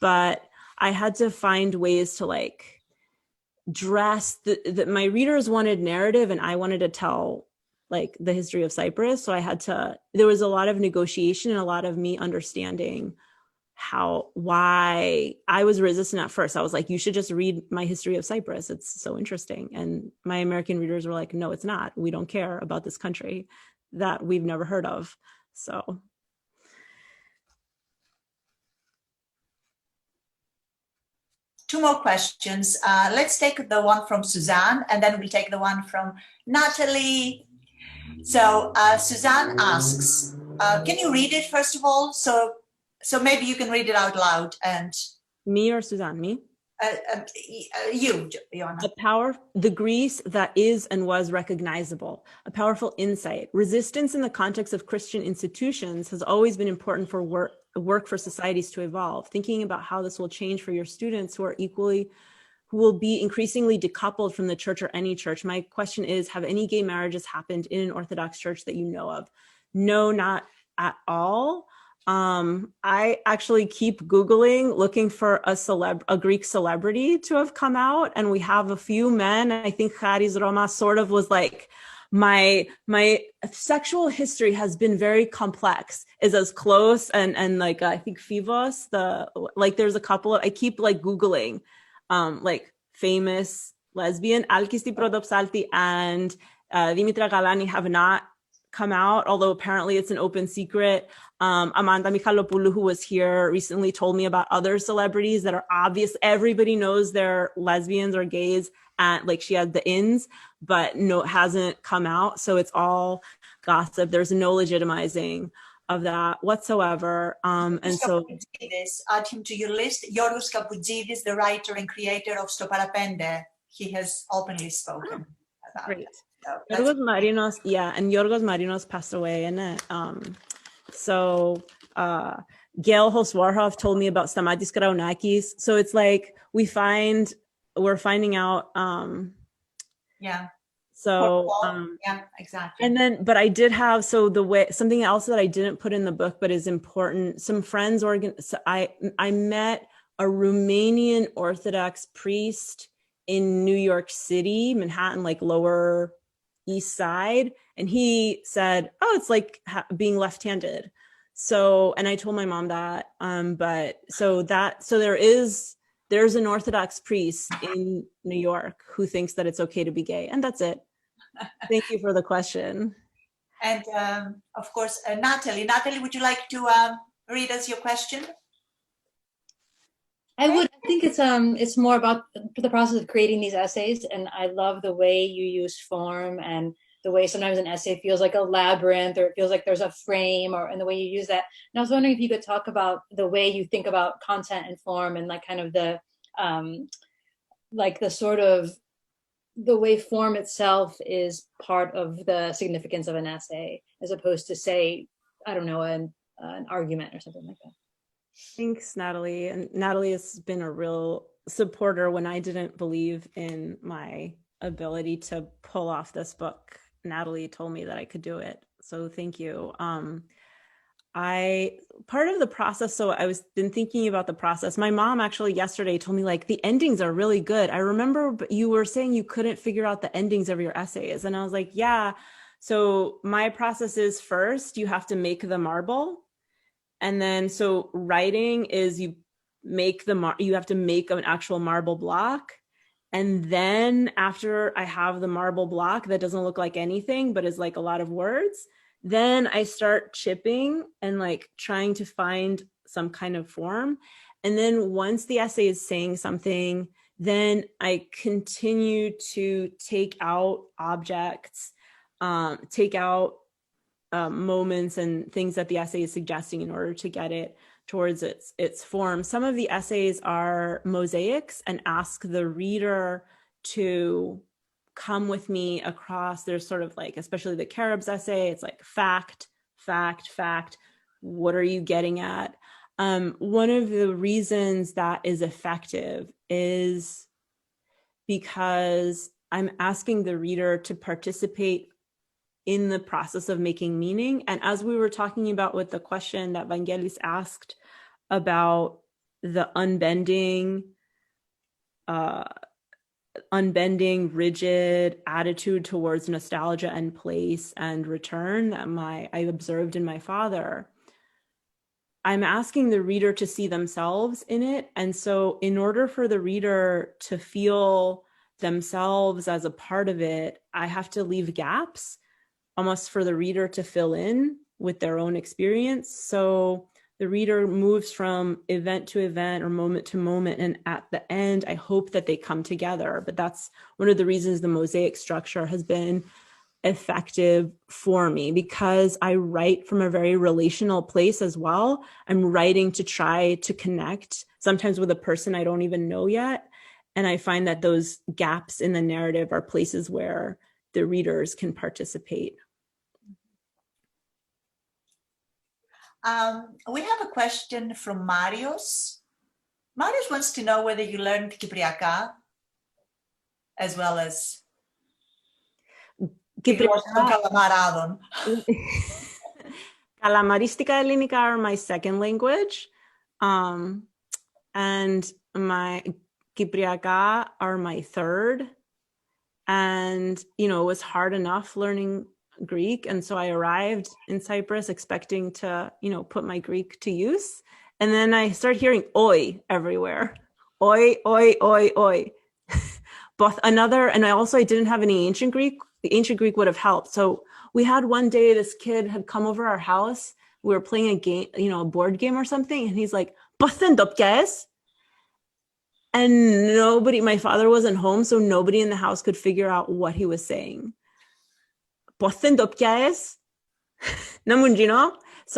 But I had to find ways to like dress that my readers wanted narrative, and I wanted to tell like the history of Cyprus. So there was a lot of negotiation and a lot of me understanding why I was resistant at first. I was like, you should just read my history of Cyprus. It's so interesting. And my American readers were like, no, it's not. We don't care about this country that we've never heard of. So. Two more questions. Let's take the one from Suzanne, and then we'll take the one from Natalie. So Suzanne asks, can you read it first of all? So maybe you can read it out loud. And me or Suzanne? Me? You, Joanna. The Greece that is and was recognizable, a powerful insight. Resistance in the context of Christian institutions has always been important for work for societies to evolve. Thinking about how this will change for your students who will be increasingly decoupled from the church or any church. My question is, have any gay marriages happened in an Orthodox church that you know of? No, not at all. I actually keep Googling, looking for a Greek celebrity to have come out, and we have a few men. I think Charis Roma sort of was like, my sexual history has been very complex, is as close, and like I think Fivos, there's a couple of, I keep like Googling like famous lesbian. Alkis Prodopsalti and Dimitra Galani have not come out, although apparently it's an open secret. Amanda Michalopoulou, who was here recently, told me about other celebrities that are obvious. Everybody knows they're lesbians or gays, and like she had the ins, but no, hasn't come out. So it's all gossip. There's no legitimizing of that whatsoever. And so add him to your list. Yorgos Kapoutsidis, the writer and creator of Sto Parapende, he has openly spoken about great. it. So Yorgos Marinos, yeah, and Yorgos Marinos passed away in it. So Gail Hoswarhoff told me about Stamatis Karaunakis. So it's like we're finding out. Yeah. So yeah, exactly. And then, but I did have, something else that I didn't put in the book, but is important. Some friends I met a Romanian Orthodox priest in New York City, Manhattan, like Lower East Side. And he said, oh, it's like being left-handed. So, and I told my mom that, there's an Orthodox priest in New York who thinks that it's okay to be gay. And that's it. Thank you for the question. And of course, Natalie. Natalie, would you like to read us your question? I would. I think it's more about the process of creating these essays, and I love the way you use form and the way sometimes an essay feels like a labyrinth, or it feels like there's a frame, and the way you use that. And I was wondering if you could talk about the way you think about content and form, and like kind of the the way form itself is part of the significance of an essay, as opposed to, say, I don't know, an argument or something like that. Thanks, Natalie. And Natalie has been a real supporter when I didn't believe in my ability to pull off this book. Natalie told me that I could do it. So thank you. Part of the process, so I was been thinking about the process. My mom actually yesterday told me, like, the endings are really good. I remember you were saying you couldn't figure out the endings of your essays. And I was like, yeah. So my process is, first, you have to make the marble. And then, so writing is you have to make an actual marble block. And then after I have the marble block that doesn't look like anything, but is like a lot of words, then I start chipping and like trying to find some kind of form. And then once the essay is saying something, Then I continue to take out objects, take out moments and things that the essay is suggesting in order to get it towards its form. Some of the essays are mosaics and ask the reader to come with me across. There's sort of like, especially the carobs essay, it's like fact, fact, fact. What are you getting at? One of the reasons that is effective is because I'm asking the reader to participate in the process of making meaning. And as we were talking about with the question that Vangelis asked about the unbending, rigid attitude towards nostalgia and place and return that I observed in my father, I'm asking the reader to see themselves in it. And so in order for the reader to feel themselves as a part of it, I have to leave gaps almost for the reader to fill in with their own experience. So the reader moves from event to event or moment to moment. And at the end, I hope that they come together. But that's one of the reasons the mosaic structure has been effective for me, because I write from a very relational place as well. I'm writing to try to connect, sometimes with a person I don't even know yet. And I find that those gaps in the narrative are places where the readers can participate. We have a question from Marios. Marios wants to know whether you learned Kypriaka as well as Kalamaradon. Kalamaristica Ellinica are my second language, and my Kypriaka are my third. And, you know, it was hard enough learning Greek. And so I arrived in Cyprus expecting to, you know, put my Greek to use. And then I started hearing oi everywhere. Oi, oi, oi, oi. Both another, and I didn't have any ancient Greek. The ancient Greek would have helped. So we had one day, this kid had come over our house. We were playing a game, you know, a board game or something. And he's like, and nobody, my father wasn't home, so nobody in the house could figure out what he was saying. So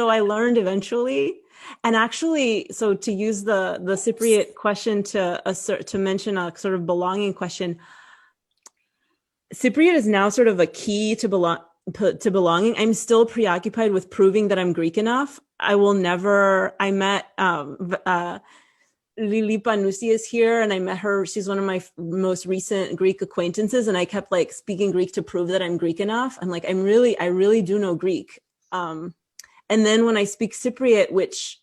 I learned eventually. And actually, so to use the Cypriot question to mention a sort of belonging question, Cypriot is now sort of a key to belonging. I'm still preoccupied with proving that I'm Greek enough. I met Lilipa Nusi is here, and I met her. She's one of my most recent Greek acquaintances, and I kept like speaking Greek to prove that I'm Greek enough. I'm like, I really do know Greek. And then when I speak Cypriot, which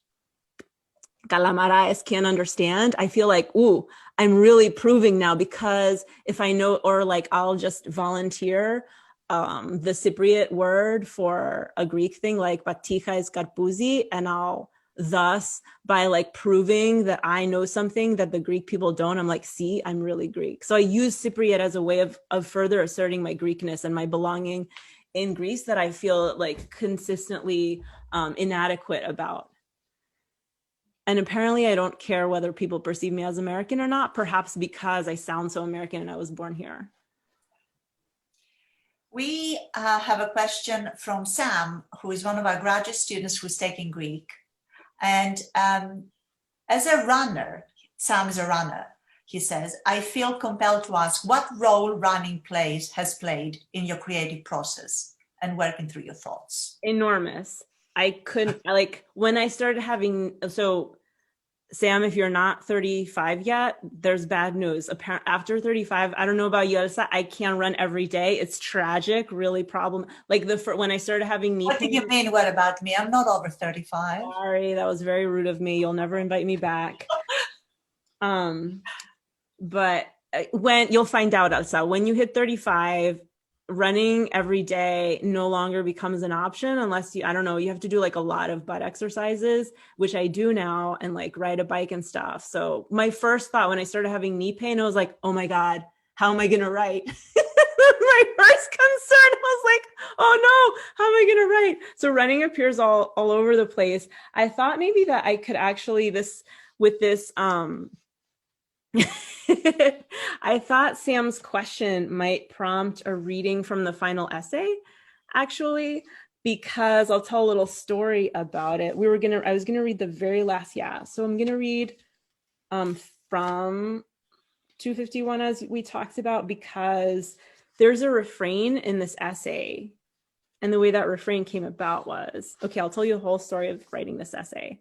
Kalamarais can't understand, I feel like, ooh, I'm really proving now, because if I know, or like I'll just volunteer the Cypriot word for a Greek thing, like Batika is karpouzi, and I'll thus, by like proving that I know something that the Greek people don't, I'm like, see, I'm really Greek. So I use Cypriot as a way of further asserting my Greekness and my belonging in Greece that I feel like consistently inadequate about. And apparently I don't care whether people perceive me as American or not, perhaps because I sound so American and I was born here. We have a question from Sam, who is one of our graduate students who's taking Greek. And as a runner, Sam is a runner, he says, I feel compelled to ask what role running has played in your creative process and working through your thoughts. Enormous. I couldn't, like, when I started having, so Sam, if you're not 35 yet, there's bad news. After 35, I don't know about you, Elsa, I can't run every day. It's tragic, really problem. Like when I started having knee pain. What do you mean, what about me? I'm not over 35. Sorry, that was very rude of me. You'll never invite me back. But when you'll find out, Elsa, when you hit 35, running every day no longer becomes an option unless you, I don't know, you have to do like a lot of butt exercises, which I do now, and like ride a bike and stuff. So my first thought when I started having knee pain, I was like, oh my God, how am I going to write? My first concern was like, oh no, how am I going to write? So running appears all over the place. I thought maybe that I could actually with this I thought Sam's question might prompt a reading from the final essay, actually, because I'll tell a little story about it. I was gonna read the very last, so I'm gonna read from 251 as we talked about, because there's a refrain in this essay, and the way that refrain came about was, okay, I'll tell you the whole story of writing this essay.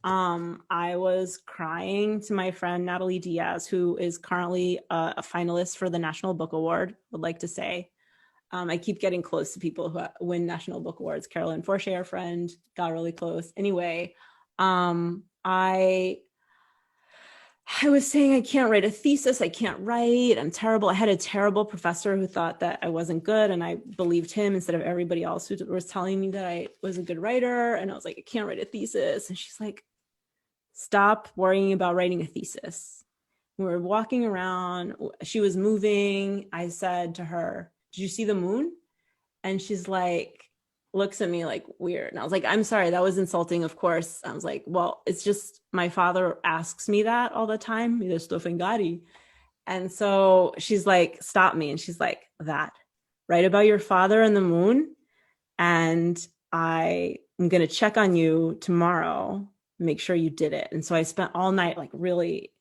I was crying to my friend Natalie Diaz, who is currently a finalist for the National Book Award, would like to say. I keep getting close to people who win National Book Awards. Carolyn Forche, our friend, got really close. Anyway, I was saying I can't write a thesis, I can't write, I'm terrible. I had a terrible professor who thought that I wasn't good, and I believed him instead of everybody else who was telling me that I was a good writer. And I was like, I can't write a thesis. And she's like, stop worrying about writing a thesis. We were walking around, she was moving. I said to her, did you see the moon? And she's like, looks at me like weird. And I was like, I'm sorry, that was insulting, of course. I was like, well, it's just my father asks me that all the time. And so she's like, stop me. And she's like, that, write about your father and the moon. And I am going to check on you tomorrow, make sure you did it. And so I spent all night like really,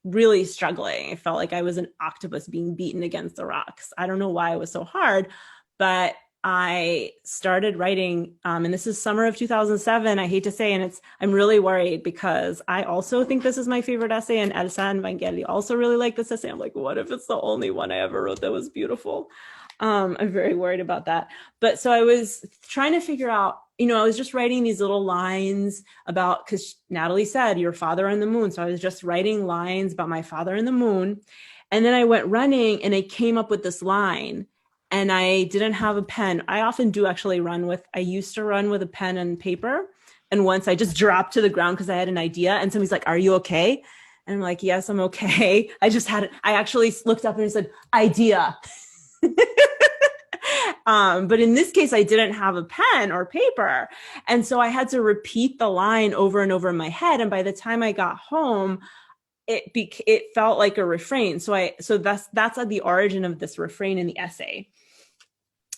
really struggling. I felt like I was an octopus being beaten against the rocks. I don't know why it was so hard, but I started writing, and this is summer of 2007, I hate to say, and I'm really worried because I also think this is my favorite essay, and Elsa and Vangelis also really like this essay. I'm like, what if it's the only one I ever wrote that was beautiful? I'm very worried about that. But so I was trying to figure out, I was just writing these little lines about, because Natalie said, your father and the moon. So I was just writing lines about my father and the moon. And then I went running and I came up with this line, and I didn't have a pen. I often do actually I used to run with a pen and paper. And once I just dropped to the ground because I had an idea, and somebody's like, are you okay? And I'm like, yes, I'm okay. I actually looked up and I said, idea. But in this case, I didn't have a pen or paper. And so I had to repeat the line over and over in my head. And by the time I got home, it felt like a refrain. So that's at the origin of this refrain in the essay.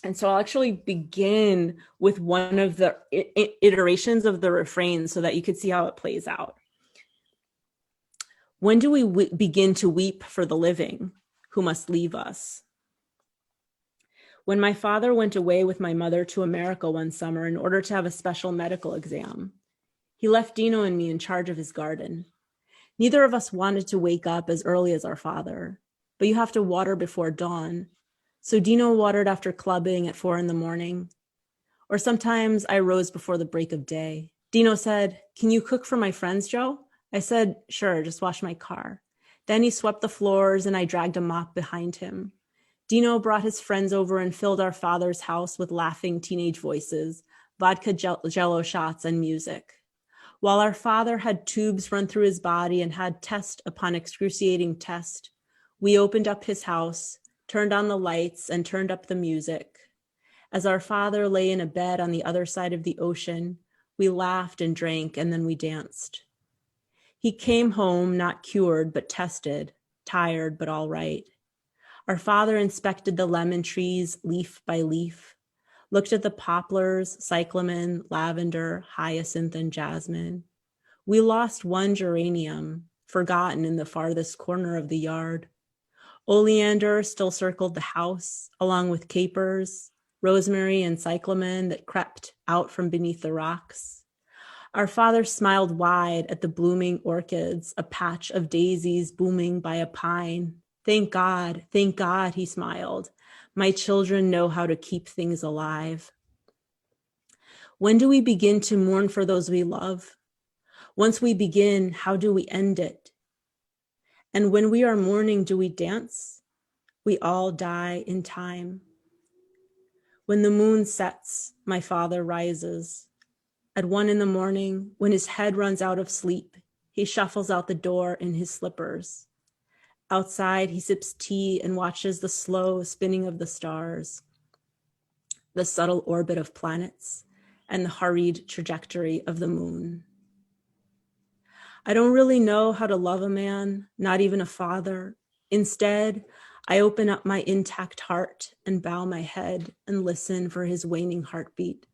And so I'll actually begin with one of the iterations of the refrain so that you could see how it plays out. When do we begin to weep for the living who must leave us? When my father went away with my mother to America one summer in order to have a special medical exam, he left Dino and me in charge of his garden. Neither of us wanted to wake up as early as our father, but you have to water before dawn. So Dino watered after clubbing at 4 a.m. Or sometimes I rose before the break of day. Dino said, can you cook for my friends, Joe? I said, sure, just wash my car. Then he swept the floors and I dragged a mop behind him. Dino brought his friends over and filled our father's house with laughing teenage voices, vodka jello shots, and music. While our father had tubes run through his body and had test upon excruciating test, we opened up his house, turned on the lights, and turned up the music. As our father lay in a bed on the other side of the ocean, we laughed and drank, and then we danced. He came home not cured but tested, tired but all right. Our father inspected the lemon trees leaf by leaf, looked at the poplars, cyclamen, lavender, hyacinth, and jasmine. We lost one geranium, forgotten in the farthest corner of the yard. Oleander still circled the house, along with capers, rosemary, and cyclamen that crept out from beneath the rocks. Our father smiled wide at the blooming orchids, a patch of daisies booming by a pine. Thank God, he smiled. My children know how to keep things alive. When do we begin to mourn for those we love? Once we begin, how do we end it? And when we are mourning, do we dance? We all die in time. When the moon sets, my father rises. At 1 a.m, when his head runs out of sleep, he shuffles out the door in his slippers. Outside, he sips tea and watches the slow spinning of the stars, the subtle orbit of planets, and the hurried trajectory of the moon. I don't really know how to love a man, not even a father. Instead, I open up my intact heart and bow my head and listen for his waning heartbeat.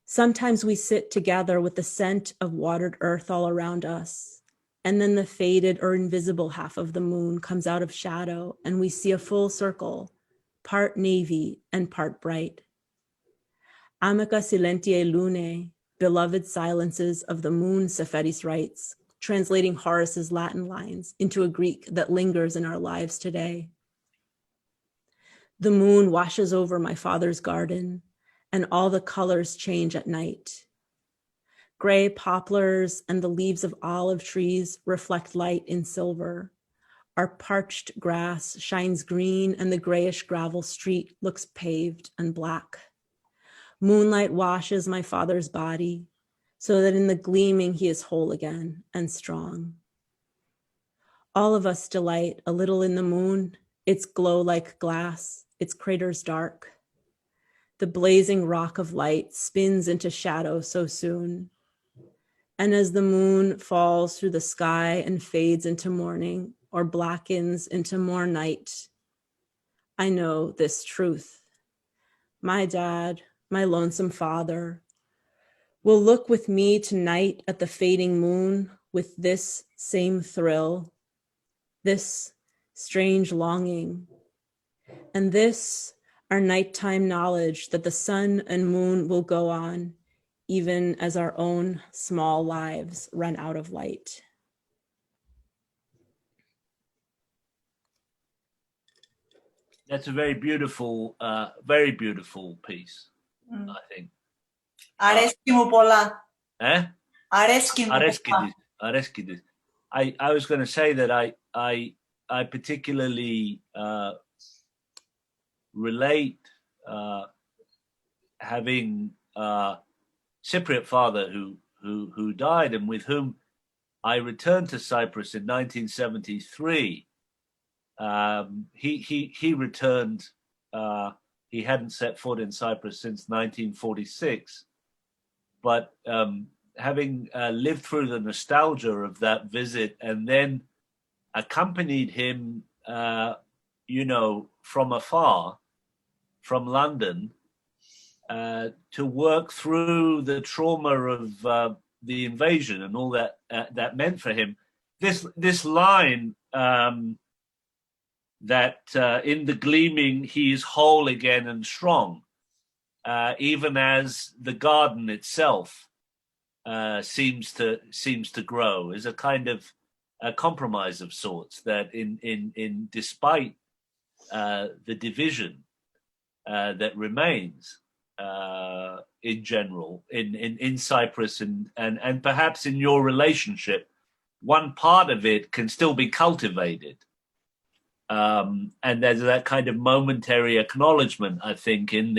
Sometimes we sit together with the scent of watered earth all around us, and then the faded or invisible half of the moon comes out of shadow and we see a full circle, part navy and part bright. Amica silentiae lunae, beloved silences of the moon, Seferis writes, translating Horace's Latin lines into a Greek that lingers in our lives today. The moon washes over my father's garden, and all the colors change at night. Gray poplars and the leaves of olive trees reflect light in silver. Our parched grass shines green, and the grayish gravel street looks paved and black. Moonlight washes my father's body, so that in the gleaming he is whole again and strong. All of us delight a little in the moon, its glow like glass, its craters dark. The blazing rock of light spins into shadow so soon. And as the moon falls through the sky and fades into morning or blackens into more night, I know this truth. My dad, my lonesome father, will look with me tonight at the fading moon with this same thrill, this strange longing, and this our nighttime knowledge that the sun and moon will go on even as our own small lives run out of light. That's a very beautiful piece, I think. Αρέσκει μου πολλά. Αρέσκει μου πολλά. Αρέσκει της. I was going to say that I particularly relate having a Cypriot father who died and with whom I returned to Cyprus in 1973. He returned. He hadn't set foot in Cyprus since 1946, but having lived through the nostalgia of that visit and then accompanied him, from afar, from London, to work through the trauma of the invasion and all that that meant for him. This line that in the gleaming he is whole again and strong, even as the garden itself seems to grow, is a kind of a compromise of sorts. That in despite the division that remains in general in Cyprus and perhaps in your relationship, one part of it can still be cultivated. And there's that kind of momentary acknowledgement, I think, in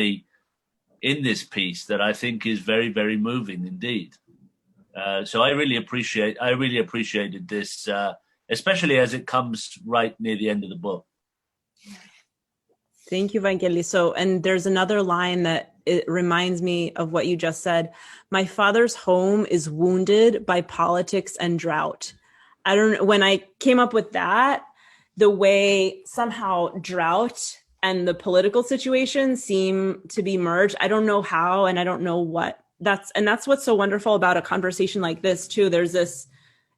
this piece that I think is very, very moving indeed. So I really appreciated this, especially as it comes right near the end of the book. Thank you, Vangelis. So, and there's another line that it reminds me of what you just said. My father's home is wounded by politics and drought. I don't know, when I came up with that, the way somehow drought and the political situation seem to be merged. I don't know how, and I don't know what that's what's so wonderful about a conversation like this too.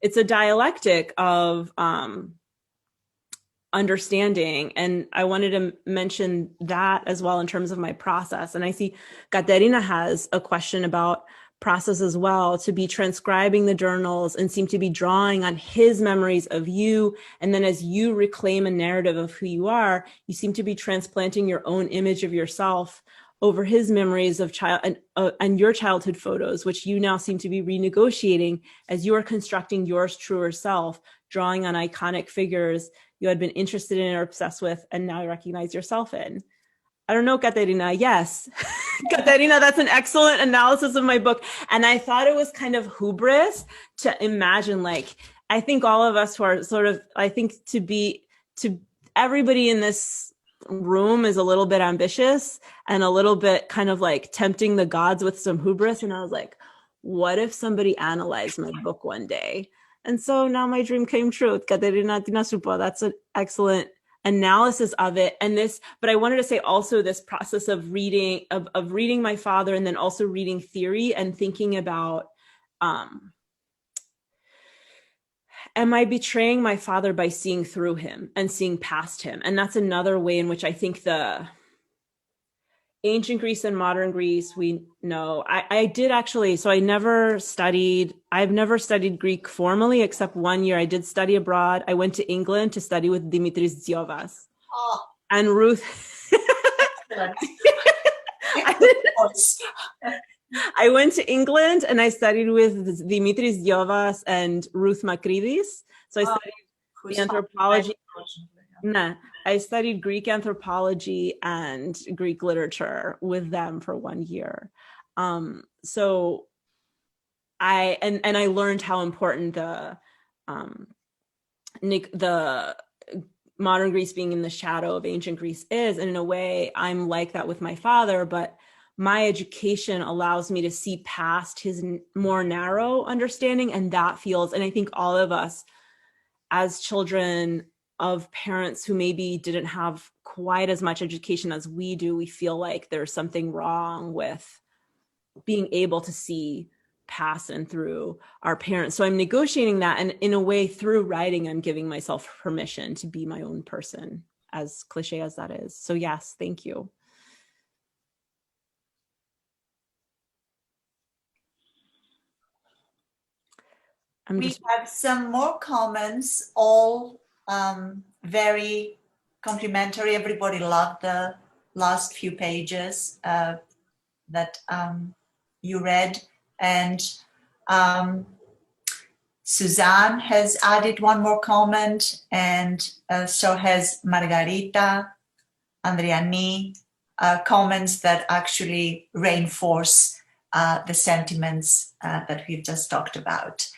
It's a dialectic of understanding. And I wanted to mention that as well in terms of my process. And I see Katerina has a question about process as well, to be transcribing the journals and seem to be drawing on his memories of you. And then as you reclaim a narrative of who you are, you seem to be transplanting your own image of yourself over his memories of and your childhood photos, which you now seem to be renegotiating as you are constructing your truer self, drawing on iconic figures you had been interested in or obsessed with, and now you recognize yourself in. I don't know, Katerina. Yes. Katerina, that's an excellent analysis of my book. And I thought it was kind of hubris to imagine, I think all of us who are sort of, to everybody in this room is a little bit ambitious and a little bit kind of tempting the gods with some hubris. And I was like, what if somebody analyzed my book one day? And so now my dream came true. Katerina Tinasupo, that's an excellent analysis of it. And this, but I wanted to say also this process of reading, of reading my father, and then also reading theory and thinking about, am I betraying my father by seeing through him and seeing past him? And that's another way in which I think the ancient Greece and modern Greece, we know, I did actually, so I've never studied Greek formally, except 1 year. I did study abroad. I went to England to study with Dimitris Diovas. Oh, and Ruth. excellent. I went to England and I studied with Dimitris Diovas and Ruth Makridis. So I studied the anthropology. I studied Greek anthropology and Greek literature with them for 1 year. So I learned how important the modern Greece being in the shadow of ancient Greece is. And in a way, I'm like that with my father, but my education allows me to see past his more narrow understanding. And that feels, and I think all of us as children of parents who maybe didn't have quite as much education as we do, we feel like there's something wrong with being able to see past and through our parents. So I'm negotiating that. And in a way, through writing, I'm giving myself permission to be my own person, as cliche as that is. So yes, thank you. We have some more comments, all very complimentary. Everybody loved the last few pages that you read. And Suzanne has added one more comment, and so has Margarita, Andriani, comments that actually reinforce the sentiments that we've just talked about.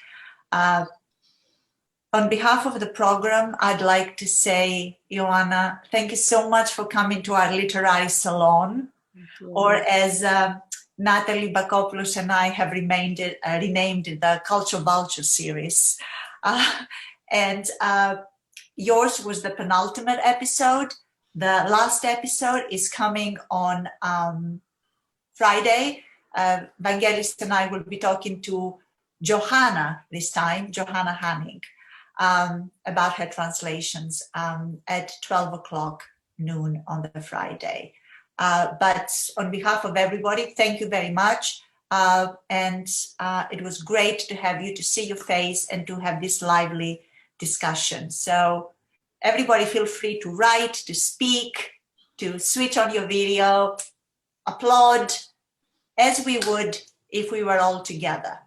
On behalf of the program, I'd like to say, Joanna, thank you so much for coming to our literary salon, or as Natalie Bakopoulos and I have renamed it the Culture Vulture series. And yours was the penultimate episode. The last episode is coming on Friday. Vangelis and I will be talking to Johanna this time, Johanna Hanning, about her translations at 12 o'clock noon on the Friday. But on behalf of everybody, thank you very much. And it was great to have you, to see your face and to have this lively discussion. So everybody feel free to write, to speak, to switch on your video, applaud, as we would if we were all together.